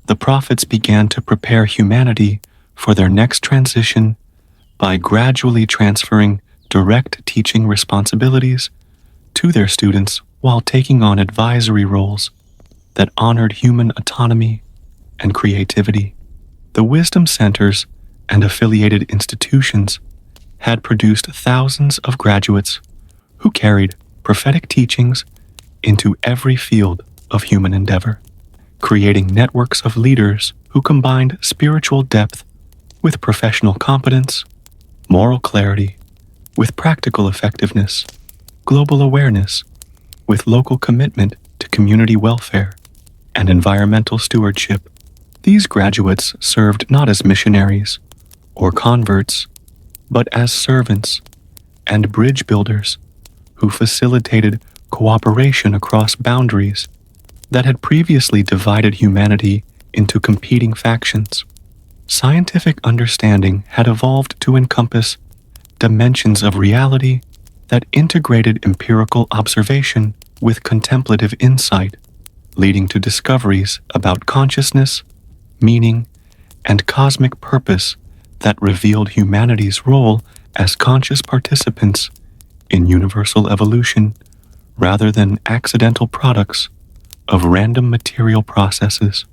the prophets began to prepare humanity for their next transition by gradually transferring direct teaching responsibilities to their students while taking on advisory roles that honored human autonomy and creativity. The wisdom centers and affiliated institutions had produced thousands of graduates who carried prophetic teachings into every field of human endeavor, creating networks of leaders who combined spiritual depth with professional competence, moral clarity with practical effectiveness, global awareness with local commitment to community welfare, and environmental stewardship. These graduates served not as missionaries or converts, but as servants and bridge builders who facilitated cooperation across boundaries that had previously divided humanity into competing factions. Scientific understanding had evolved to encompass dimensions of reality that integrated empirical observation with contemplative insight, leading to discoveries about consciousness, meaning, and cosmic purpose that revealed humanity's role as conscious participants in universal evolution rather than accidental products of random material processes.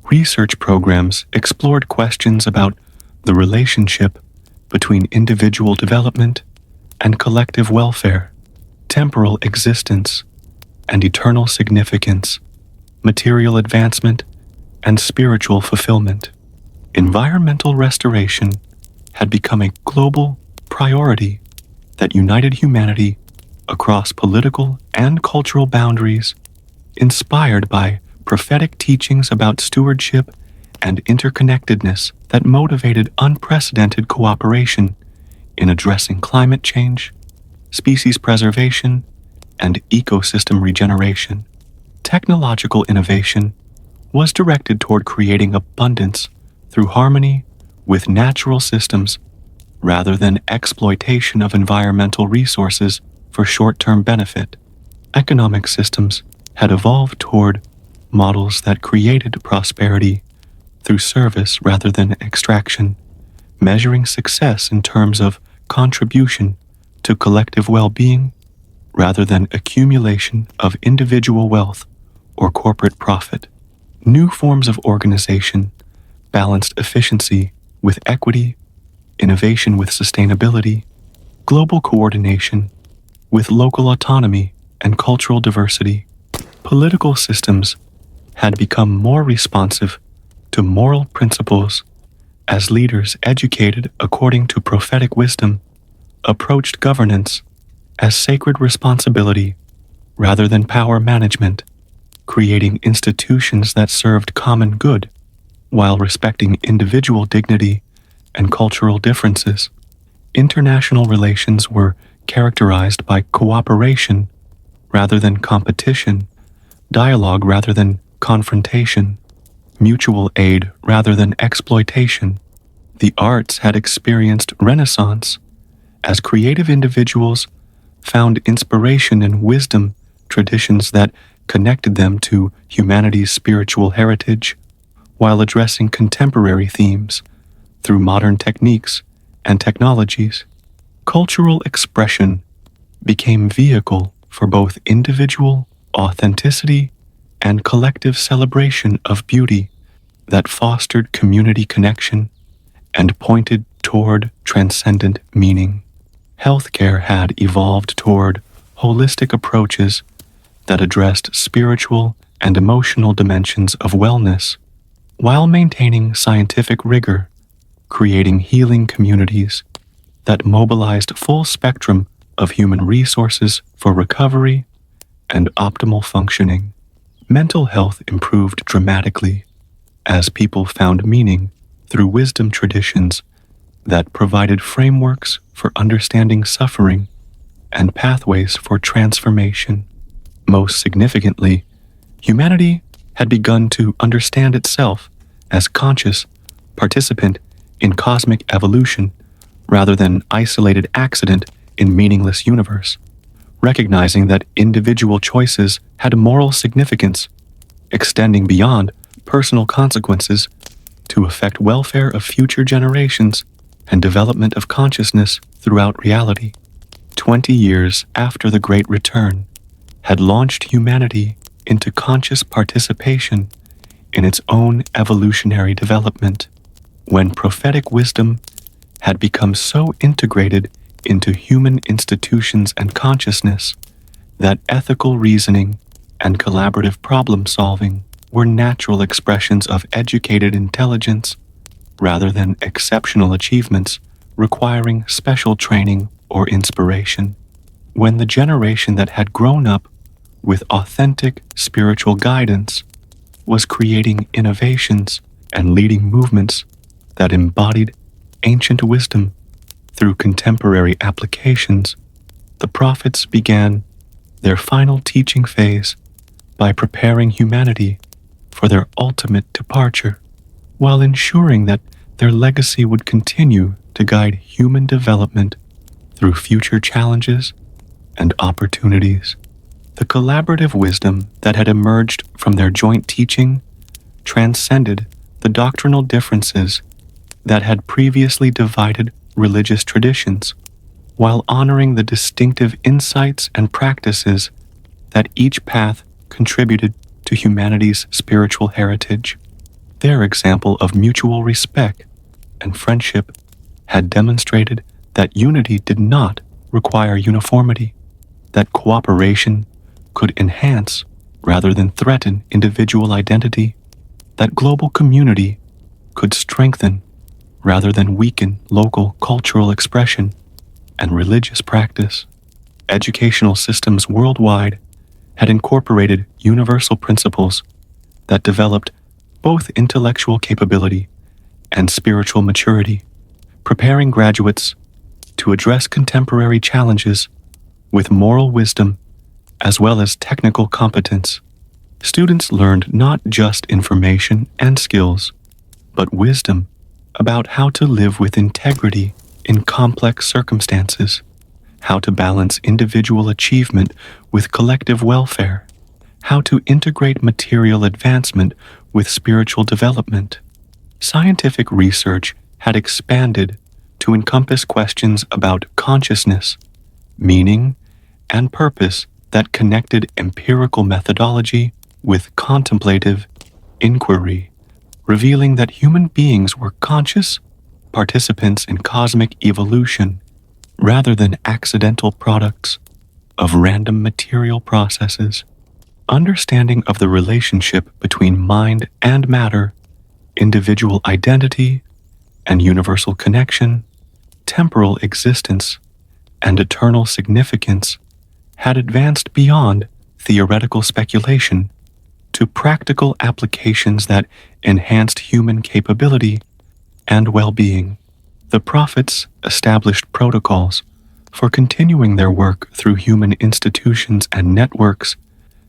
Research programs explored questions about the relationship between individual development and collective welfare, temporal existence and eternal significance, material advancement and spiritual fulfillment. Environmental restoration had become a global priority that united humanity across political and cultural boundaries, inspired by prophetic teachings about stewardship and interconnectedness that motivated unprecedented cooperation in addressing climate change, species preservation, and ecosystem regeneration. Technological innovation was directed toward creating abundance through harmony with natural systems rather than exploitation of environmental resources for short-term benefit. Economic systems had evolved toward models that created prosperity through service rather than extraction, measuring success in terms of contribution to collective well-being rather than accumulation of individual wealth or corporate profit. New forms of organization balanced efficiency with equity, innovation with sustainability, global coordination with local autonomy and cultural diversity. Political systems had become more responsive to moral principles as leaders educated according to prophetic wisdom approached governance as sacred responsibility rather than power management, creating institutions that served common good while respecting individual dignity and cultural differences. International relations were characterized by cooperation rather than competition, dialogue rather than confrontation, mutual aid rather than exploitation. The arts had experienced renaissance as creative individuals found inspiration in wisdom traditions that connected them to humanity's spiritual heritage while addressing contemporary themes through modern techniques and technologies. Cultural expression became vehicle for both individual authenticity and collective celebration of beauty that fostered community connection and pointed toward transcendent meaning. Healthcare had evolved toward holistic approaches that addressed spiritual and emotional dimensions of wellness while maintaining scientific rigor, creating healing communities that mobilized full spectrum of human resources for recovery and optimal functioning. Mental health improved dramatically as people found meaning through wisdom traditions that provided frameworks for understanding suffering and pathways for transformation. Most significantly, humanity had begun to understand itself as conscious participant in cosmic evolution rather than isolated accident in meaningless universe, recognizing that individual choices had moral significance, extending beyond personal consequences to affect welfare of future generations and development of consciousness throughout reality. 20 years after the Great Return had launched humanity into conscious participation in its own evolutionary development, when prophetic wisdom had become so integrated into human institutions and consciousness that ethical reasoning and collaborative problem solving were natural expressions of educated intelligence rather than exceptional achievements requiring special training or inspiration. When the generation that had grown up with authentic spiritual guidance was creating innovations and leading movements that embodied ancient wisdom through contemporary applications, the prophets began their final teaching phase by preparing humanity for their ultimate departure, while ensuring that their legacy would continue to guide human development through future challenges and opportunities. The collaborative wisdom that had emerged from their joint teaching transcended the doctrinal differences that had previously divided religious traditions, while honoring the distinctive insights and practices that each path contributed to humanity's spiritual heritage. Their example of mutual respect and friendship had demonstrated that unity did not require uniformity, that cooperation could enhance rather than threaten individual identity, that global community could strengthen rather than weaken local cultural expression and religious practice. Educational systems worldwide had incorporated universal principles that developed both intellectual capability and spiritual maturity, preparing graduates to address contemporary challenges with moral wisdom as well as technical competence. Students learned not just information and skills, but wisdom about how to live with integrity in complex circumstances, how to balance individual achievement with collective welfare, how to integrate material advancement with spiritual development. Scientific research had expanded to encompass questions about consciousness, meaning, and purpose that connected empirical methodology with contemplative inquiry, revealing that human beings were conscious, participants in cosmic evolution rather than accidental products of random material processes. Understanding of the relationship between mind and matter, individual identity and universal connection, temporal existence, and eternal significance had advanced beyond theoretical speculation to practical applications that enhanced human capability and well-being. The prophets established protocols for continuing their work through human institutions and networks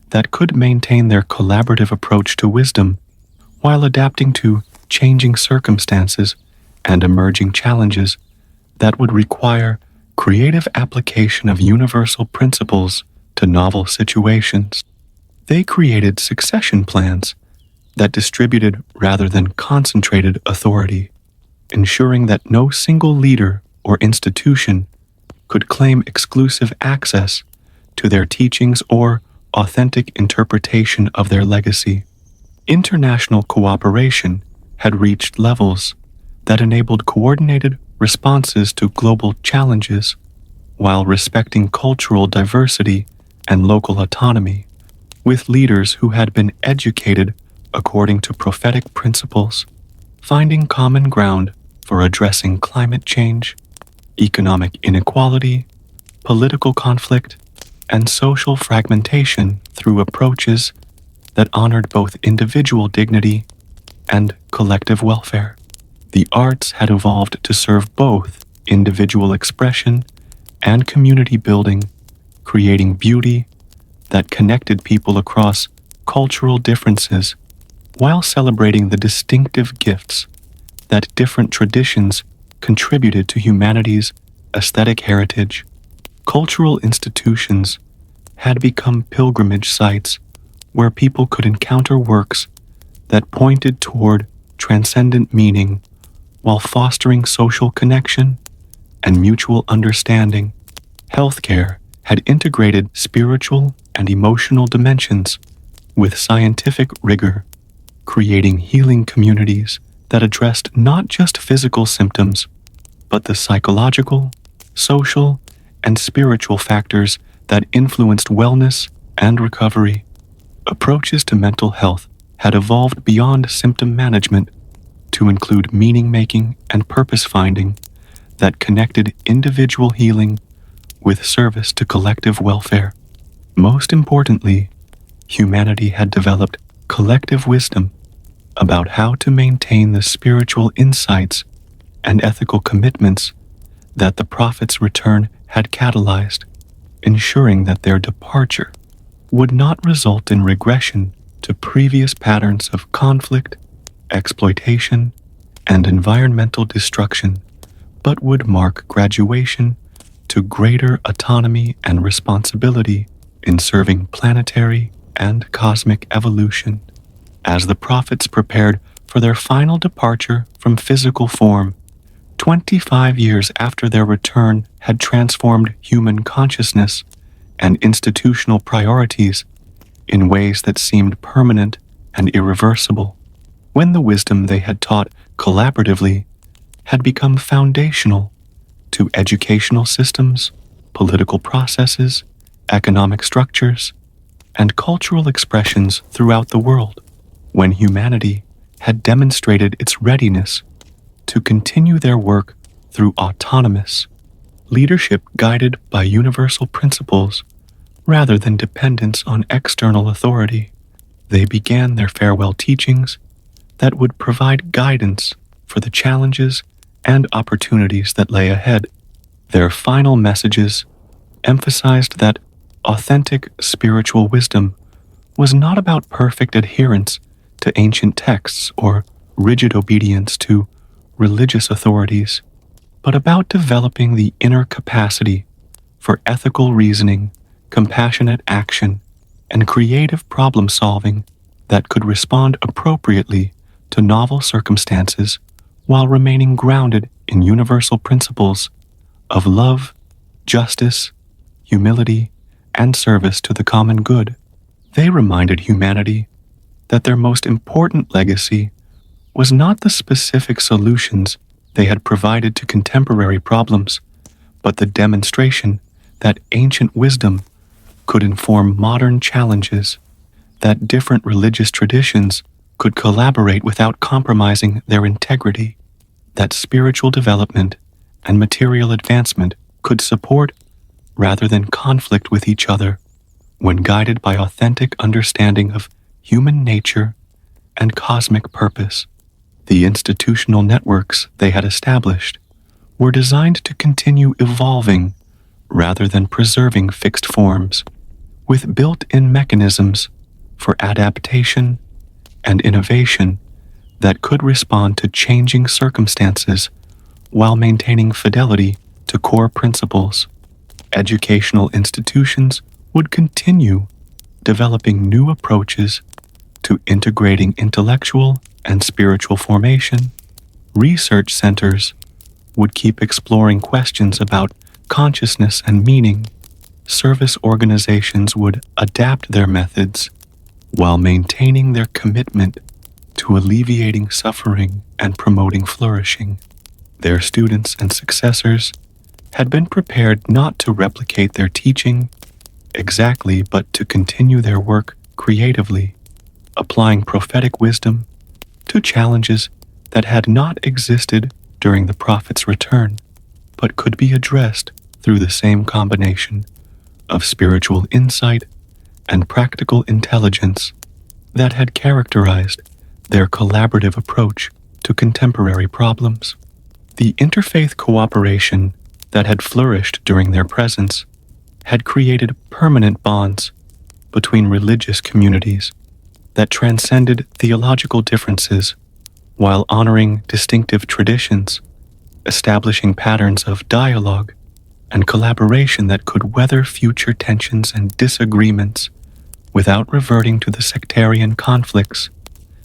that could maintain their collaborative approach to wisdom while adapting to changing circumstances and emerging challenges that would require creative application of universal principles to novel situations. They created succession plans that distributed rather than concentrated authority, ensuring that no single leader or institution could claim exclusive access to their teachings or authentic interpretation of their legacy. International cooperation had reached levels that enabled coordinated responses to global challenges while respecting cultural diversity and local autonomy, with leaders who had been educated according to prophetic principles, finding common ground for addressing climate change, economic inequality, political conflict, and social fragmentation through approaches that honored both individual dignity and collective welfare. The arts had evolved to serve both individual expression and community building, creating beauty that connected people across cultural differences while celebrating the distinctive gifts that different traditions contributed to humanity's aesthetic heritage. Cultural institutions had become pilgrimage sites where people could encounter works that pointed toward transcendent meaning while fostering social connection and mutual understanding. Healthcare had integrated spiritual and emotional dimensions with scientific rigor, creating healing communities that addressed not just physical symptoms, but the psychological, social, and spiritual factors that influenced wellness and recovery. Approaches to mental health had evolved beyond symptom management to include meaning-making and purpose-finding that connected individual healing with service to collective welfare. Most importantly, humanity had developed collective wisdom about how to maintain the spiritual insights and ethical commitments that the prophet's return had catalyzed, ensuring that their departure would not result in regression to previous patterns of conflict, exploitation, and environmental destruction, but would mark graduation to greater autonomy and responsibility in serving planetary and cosmic evolution. As the prophets prepared for their final departure from physical form, 25 years after their return had transformed human consciousness and institutional priorities in ways that seemed permanent and irreversible, when the wisdom they had taught collaboratively had become foundational to educational systems, political processes, economic structures, and cultural expressions throughout the world, when humanity had demonstrated its readiness to continue their work through autonomous leadership guided by universal principles rather than dependence on external authority. They began their farewell teachings that would provide guidance for the challenges and opportunities that lay ahead. Their final messages emphasized that authentic spiritual wisdom was not about perfect adherence to ancient texts or rigid obedience to religious authorities, but about developing the inner capacity for ethical reasoning, compassionate action, and creative problem-solving that could respond appropriately to novel circumstances while remaining grounded in universal principles of love, justice, humility, and service to the common good. They reminded humanity that their most important legacy was not the specific solutions they had provided to contemporary problems, but the demonstration that ancient wisdom could inform modern challenges, that different religious traditions could collaborate without compromising their integrity, that spiritual development and material advancement could support rather than conflict with each other when guided by authentic understanding of human nature and cosmic purpose. The institutional networks they had established were designed to continue evolving rather than preserving fixed forms, with built-in mechanisms for adaptation and innovation that could respond to changing circumstances while maintaining fidelity to core principles. Educational institutions would continue developing new approaches to integrating intellectual and spiritual formation. Research centers would keep exploring questions about consciousness and meaning. Service organizations would adapt their methods while maintaining their commitment to alleviating suffering and promoting flourishing. Their students and successors had been prepared not to replicate their teaching exactly, but to continue their work creatively, applying prophetic wisdom to challenges that had not existed during the prophet's return, but could be addressed through the same combination of spiritual insight and practical intelligence that had characterized their collaborative approach to contemporary problems. The interfaith cooperation that had flourished during their presence had created permanent bonds between religious communities that transcended theological differences while honoring distinctive traditions, establishing patterns of dialogue and collaboration that could weather future tensions and disagreements without reverting to the sectarian conflicts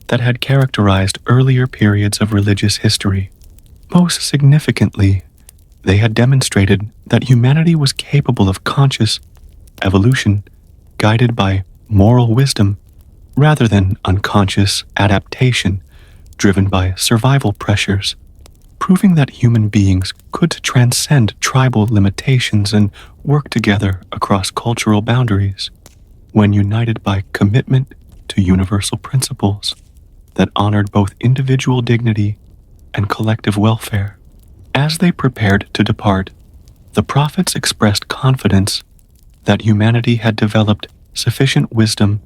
that had characterized earlier periods of religious history. Most significantly, they had demonstrated that humanity was capable of conscious evolution guided by moral wisdom rather than unconscious adaptation driven by survival pressures, proving that human beings could transcend tribal limitations and work together across cultural boundaries when united by commitment to universal principles that honored both individual dignity and collective welfare. As they prepared to depart, the prophets expressed confidence that humanity had developed sufficient wisdom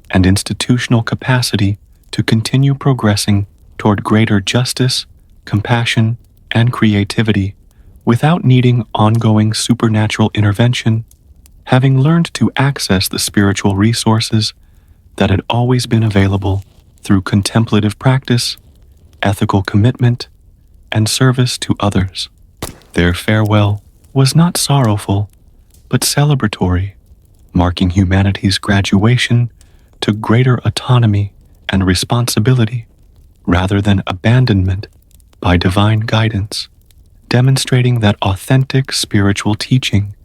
and institutional capacity to continue progressing toward greater justice, compassion, and creativity without needing ongoing supernatural intervention, having learned to access the spiritual resources that had always been available through contemplative practice, ethical commitment, and service to others. Their farewell was not sorrowful, but celebratory, marking humanity's graduation to greater autonomy and responsibility rather than abandonment by divine guidance, demonstrating that authentic spiritual teaching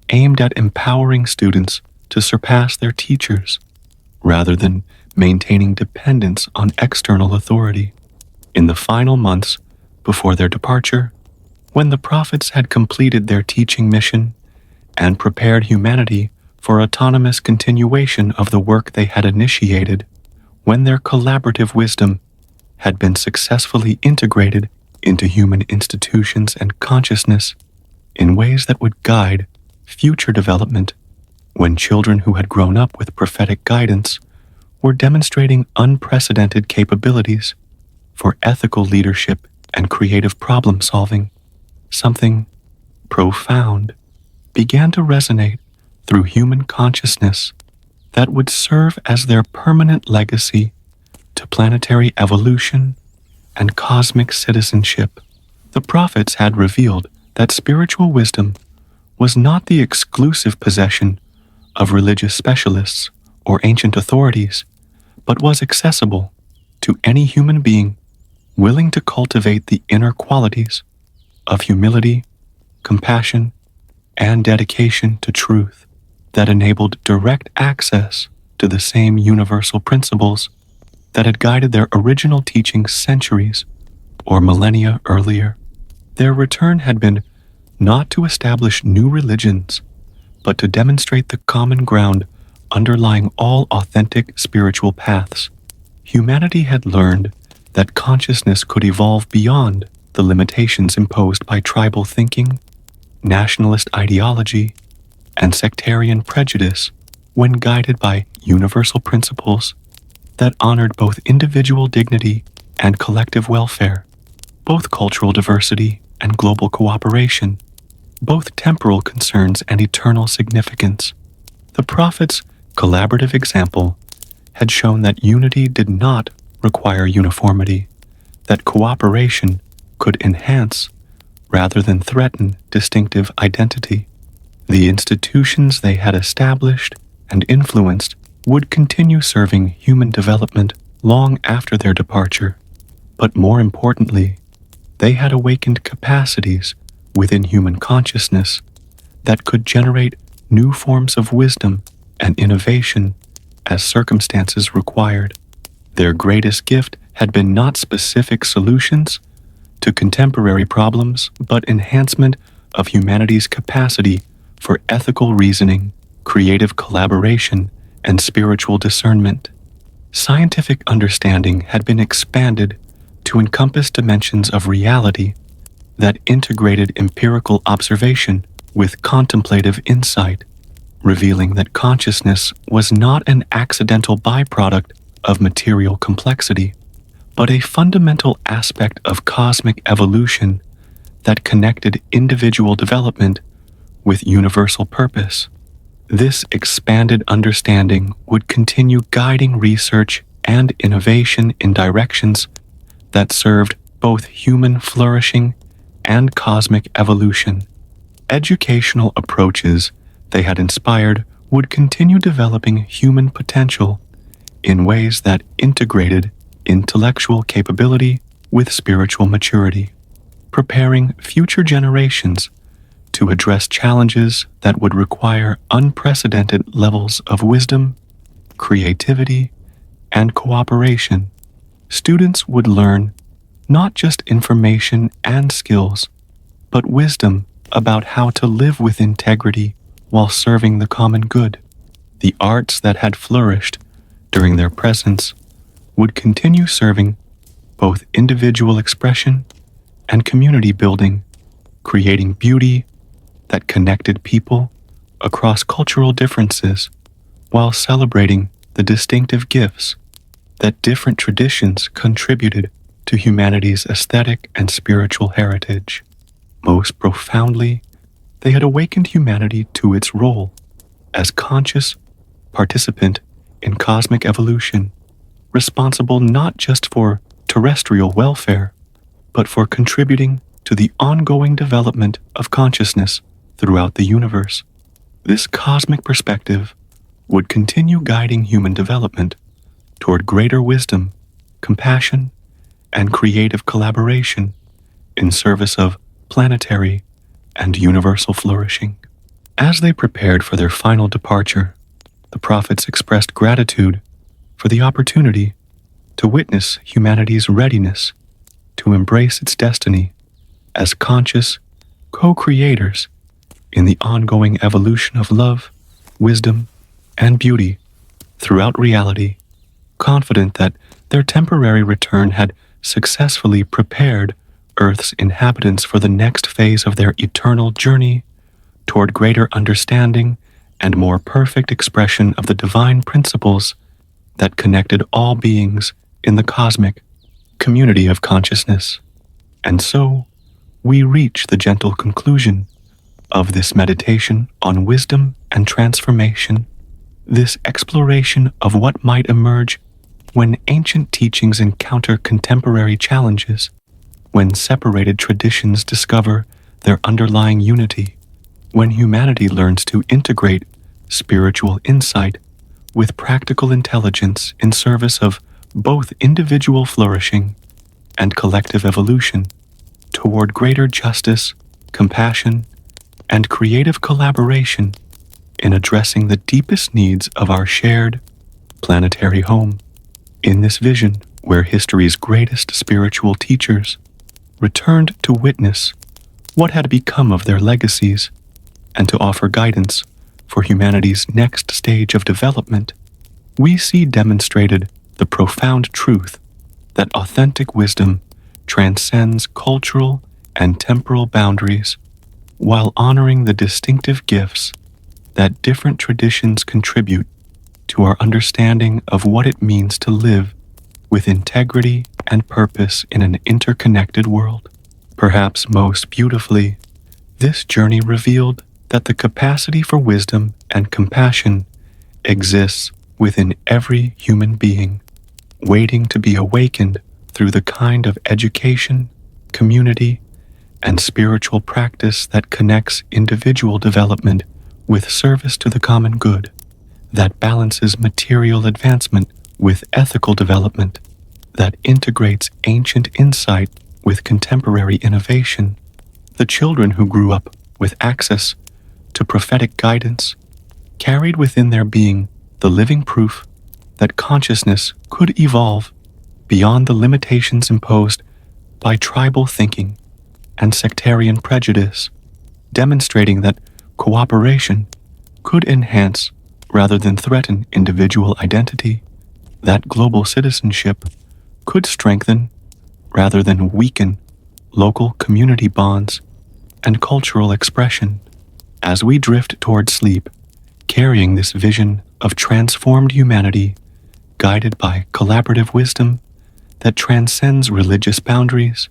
aimed at empowering students to surpass their teachers rather than maintaining dependence on external authority. In the final months before their departure, when the prophets had completed their teaching mission and prepared humanity for autonomous continuation of the work they had initiated, when their collaborative wisdom had been successfully integrated into human institutions and consciousness in ways that would guide future development, when children who had grown up with prophetic guidance were demonstrating unprecedented capabilities for ethical leadership and creative problem solving, something profound began to resonate through human consciousness that would serve as their permanent legacy to planetary evolution and cosmic citizenship. The prophets had revealed that spiritual wisdom was not the exclusive possession of religious specialists or ancient authorities, but was accessible to any human being willing to cultivate the inner qualities of humility, compassion, and dedication to truth that enabled direct access to the same universal principles that had guided their original teachings centuries or millennia earlier. Their return had been not to establish new religions, but to demonstrate the common ground underlying all authentic spiritual paths. Humanity had learned that consciousness could evolve beyond the limitations imposed by tribal thinking, nationalist ideology, and sectarian prejudice when guided by universal principles that honored both individual dignity and collective welfare, both cultural diversity and global cooperation, both temporal concerns and eternal significance. The Prophet's collaborative example had shown that unity did not require uniformity, that cooperation could enhance rather than threaten distinctive identity. The institutions they had established and influenced would continue serving human development long after their departure, but more importantly, they had awakened capacities within human consciousness that could generate new forms of wisdom and innovation as circumstances required. Their greatest gift had been not specific solutions to contemporary problems, but enhancement of humanity's capacity for ethical reasoning, creative collaboration, and spiritual discernment. Scientific understanding had been expanded to encompass dimensions of reality that integrated empirical observation with contemplative insight, revealing that consciousness was not an accidental byproduct of material complexity, but a fundamental aspect of cosmic evolution that connected individual development with universal purpose. This expanded understanding would continue guiding research and innovation in directions that served both human flourishing and cosmic evolution. Educational approaches they had inspired would continue developing human potential in ways that integrated intellectual capability with spiritual maturity, preparing future generations to address challenges that would require unprecedented levels of wisdom, creativity, and cooperation. Students would learn not just information and skills, but wisdom about how to live with integrity while serving the common good. The arts that had flourished during their presence would continue serving both individual expression and community building, creating beauty that connected people across cultural differences while celebrating the distinctive gifts that different traditions contributed to humanity's aesthetic and spiritual heritage. Most profoundly, they had awakened humanity to its role as conscious participant in cosmic evolution, responsible not just for terrestrial welfare, but for contributing to the ongoing development of consciousness throughout the universe. This cosmic perspective would continue guiding human development toward greater wisdom, compassion, and creative collaboration in service of planetary and universal flourishing. As they prepared for their final departure, the prophets expressed gratitude for the opportunity to witness humanity's readiness to embrace its destiny as conscious co-creators in the ongoing evolution of love, wisdom, and beauty throughout reality, confident that their temporary return had successfully prepared Earth's inhabitants for the next phase of their eternal journey toward greater understanding and more perfect expression of the divine principles that connected all beings in the cosmic community of consciousness. And so, we reach the gentle conclusion of this meditation on wisdom and transformation, this exploration of what might emerge when ancient teachings encounter contemporary challenges, when separated traditions discover their underlying unity, when humanity learns to integrate spiritual insight with practical intelligence in service of both individual flourishing and collective evolution toward greater justice, compassion, and creative collaboration in addressing the deepest needs of our shared planetary home. In this vision, where history's greatest spiritual teachers returned to witness what had become of their legacies and to offer guidance for humanity's next stage of development, we see demonstrated the profound truth that authentic wisdom transcends cultural and temporal boundaries while honoring the distinctive gifts that different traditions contribute to our understanding of what it means to live with integrity and purpose in an interconnected world. Perhaps most beautifully, this journey revealed that the capacity for wisdom and compassion exists within every human being, waiting to be awakened through the kind of education, community, and spiritual practice that connects individual development with service to the common good, that balances material advancement with ethical development, that integrates ancient insight with contemporary innovation. The children who grew up with access to prophetic guidance carried within their being the living proof that consciousness could evolve beyond the limitations imposed by tribal thinking and sectarian prejudice, demonstrating that cooperation could enhance rather than threaten individual identity, that global citizenship could strengthen rather than weaken local community bonds and cultural expression. As we drift toward sleep, carrying this vision of transformed humanity, guided by collaborative wisdom that transcends religious boundaries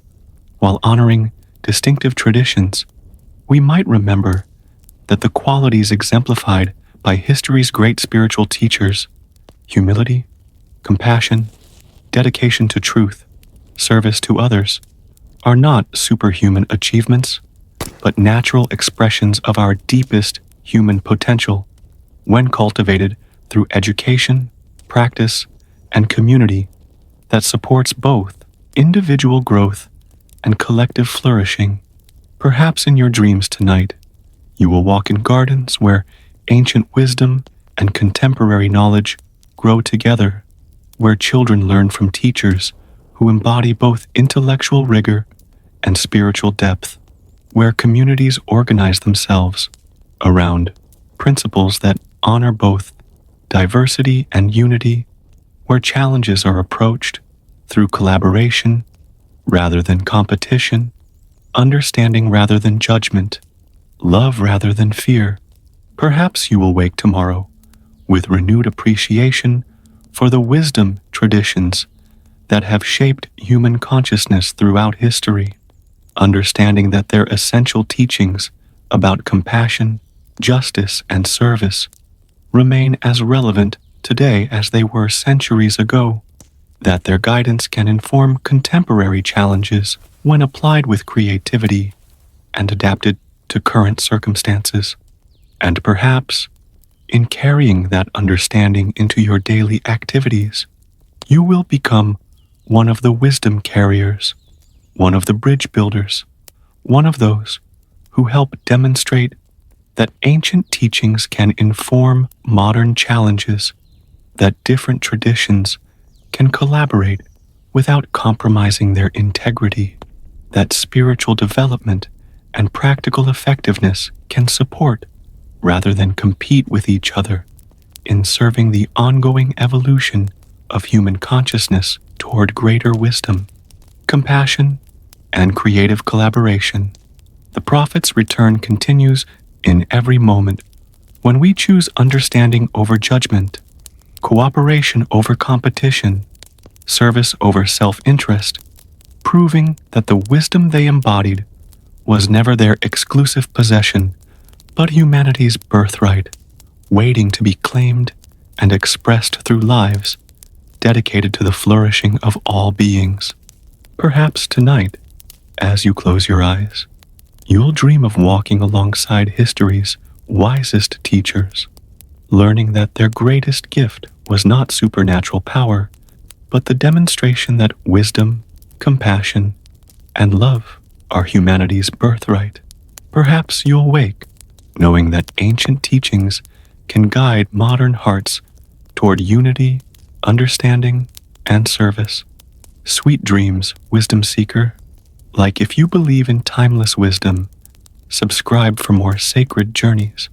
while honoring distinctive traditions, we might remember that the qualities exemplified by history's great spiritual teachers, humility, compassion, dedication to truth, service to others, are not superhuman achievements, but natural expressions of our deepest human potential when cultivated through education, practice, and community that supports both individual growth and collective flourishing. Perhaps in your dreams tonight, you will walk in gardens where ancient wisdom and contemporary knowledge grow together, where children learn from teachers who embody both intellectual rigor and spiritual depth, where communities organize themselves around principles that honor both diversity and unity, where challenges are approached through collaboration rather than competition, understanding rather than judgment, love rather than fear. Perhaps you will wake tomorrow with renewed appreciation for the wisdom traditions that have shaped human consciousness throughout history, understanding that their essential teachings about compassion, justice, and service remain as relevant today as they were centuries ago, that their guidance can inform contemporary challenges when applied with creativity and adapted to current circumstances. And perhaps, in carrying that understanding into your daily activities, you will become one of the wisdom carriers, one of the bridge builders, one of those who help demonstrate that ancient teachings can inform modern challenges, that different traditions can collaborate without compromising their integrity, that spiritual development and practical effectiveness can support rather than compete with each other in serving the ongoing evolution of human consciousness toward greater wisdom, compassion, and creative collaboration. The prophet's return continues in every moment when we choose understanding over judgment, cooperation over competition, service over self-interest, proving that the wisdom they embodied was never their exclusive possession, but humanity's birthright, waiting to be claimed and expressed through lives dedicated to the flourishing of all beings. Perhaps tonight, as you close your eyes, you'll dream of walking alongside history's wisest teachers, learning that their greatest gift was not supernatural power, but the demonstration that wisdom, compassion, and love are humanity's birthright. Perhaps you'll wake, knowing that ancient teachings can guide modern hearts toward unity, understanding, and service. Sweet dreams, wisdom seeker. Like if you believe in timeless wisdom, subscribe for more sacred journeys.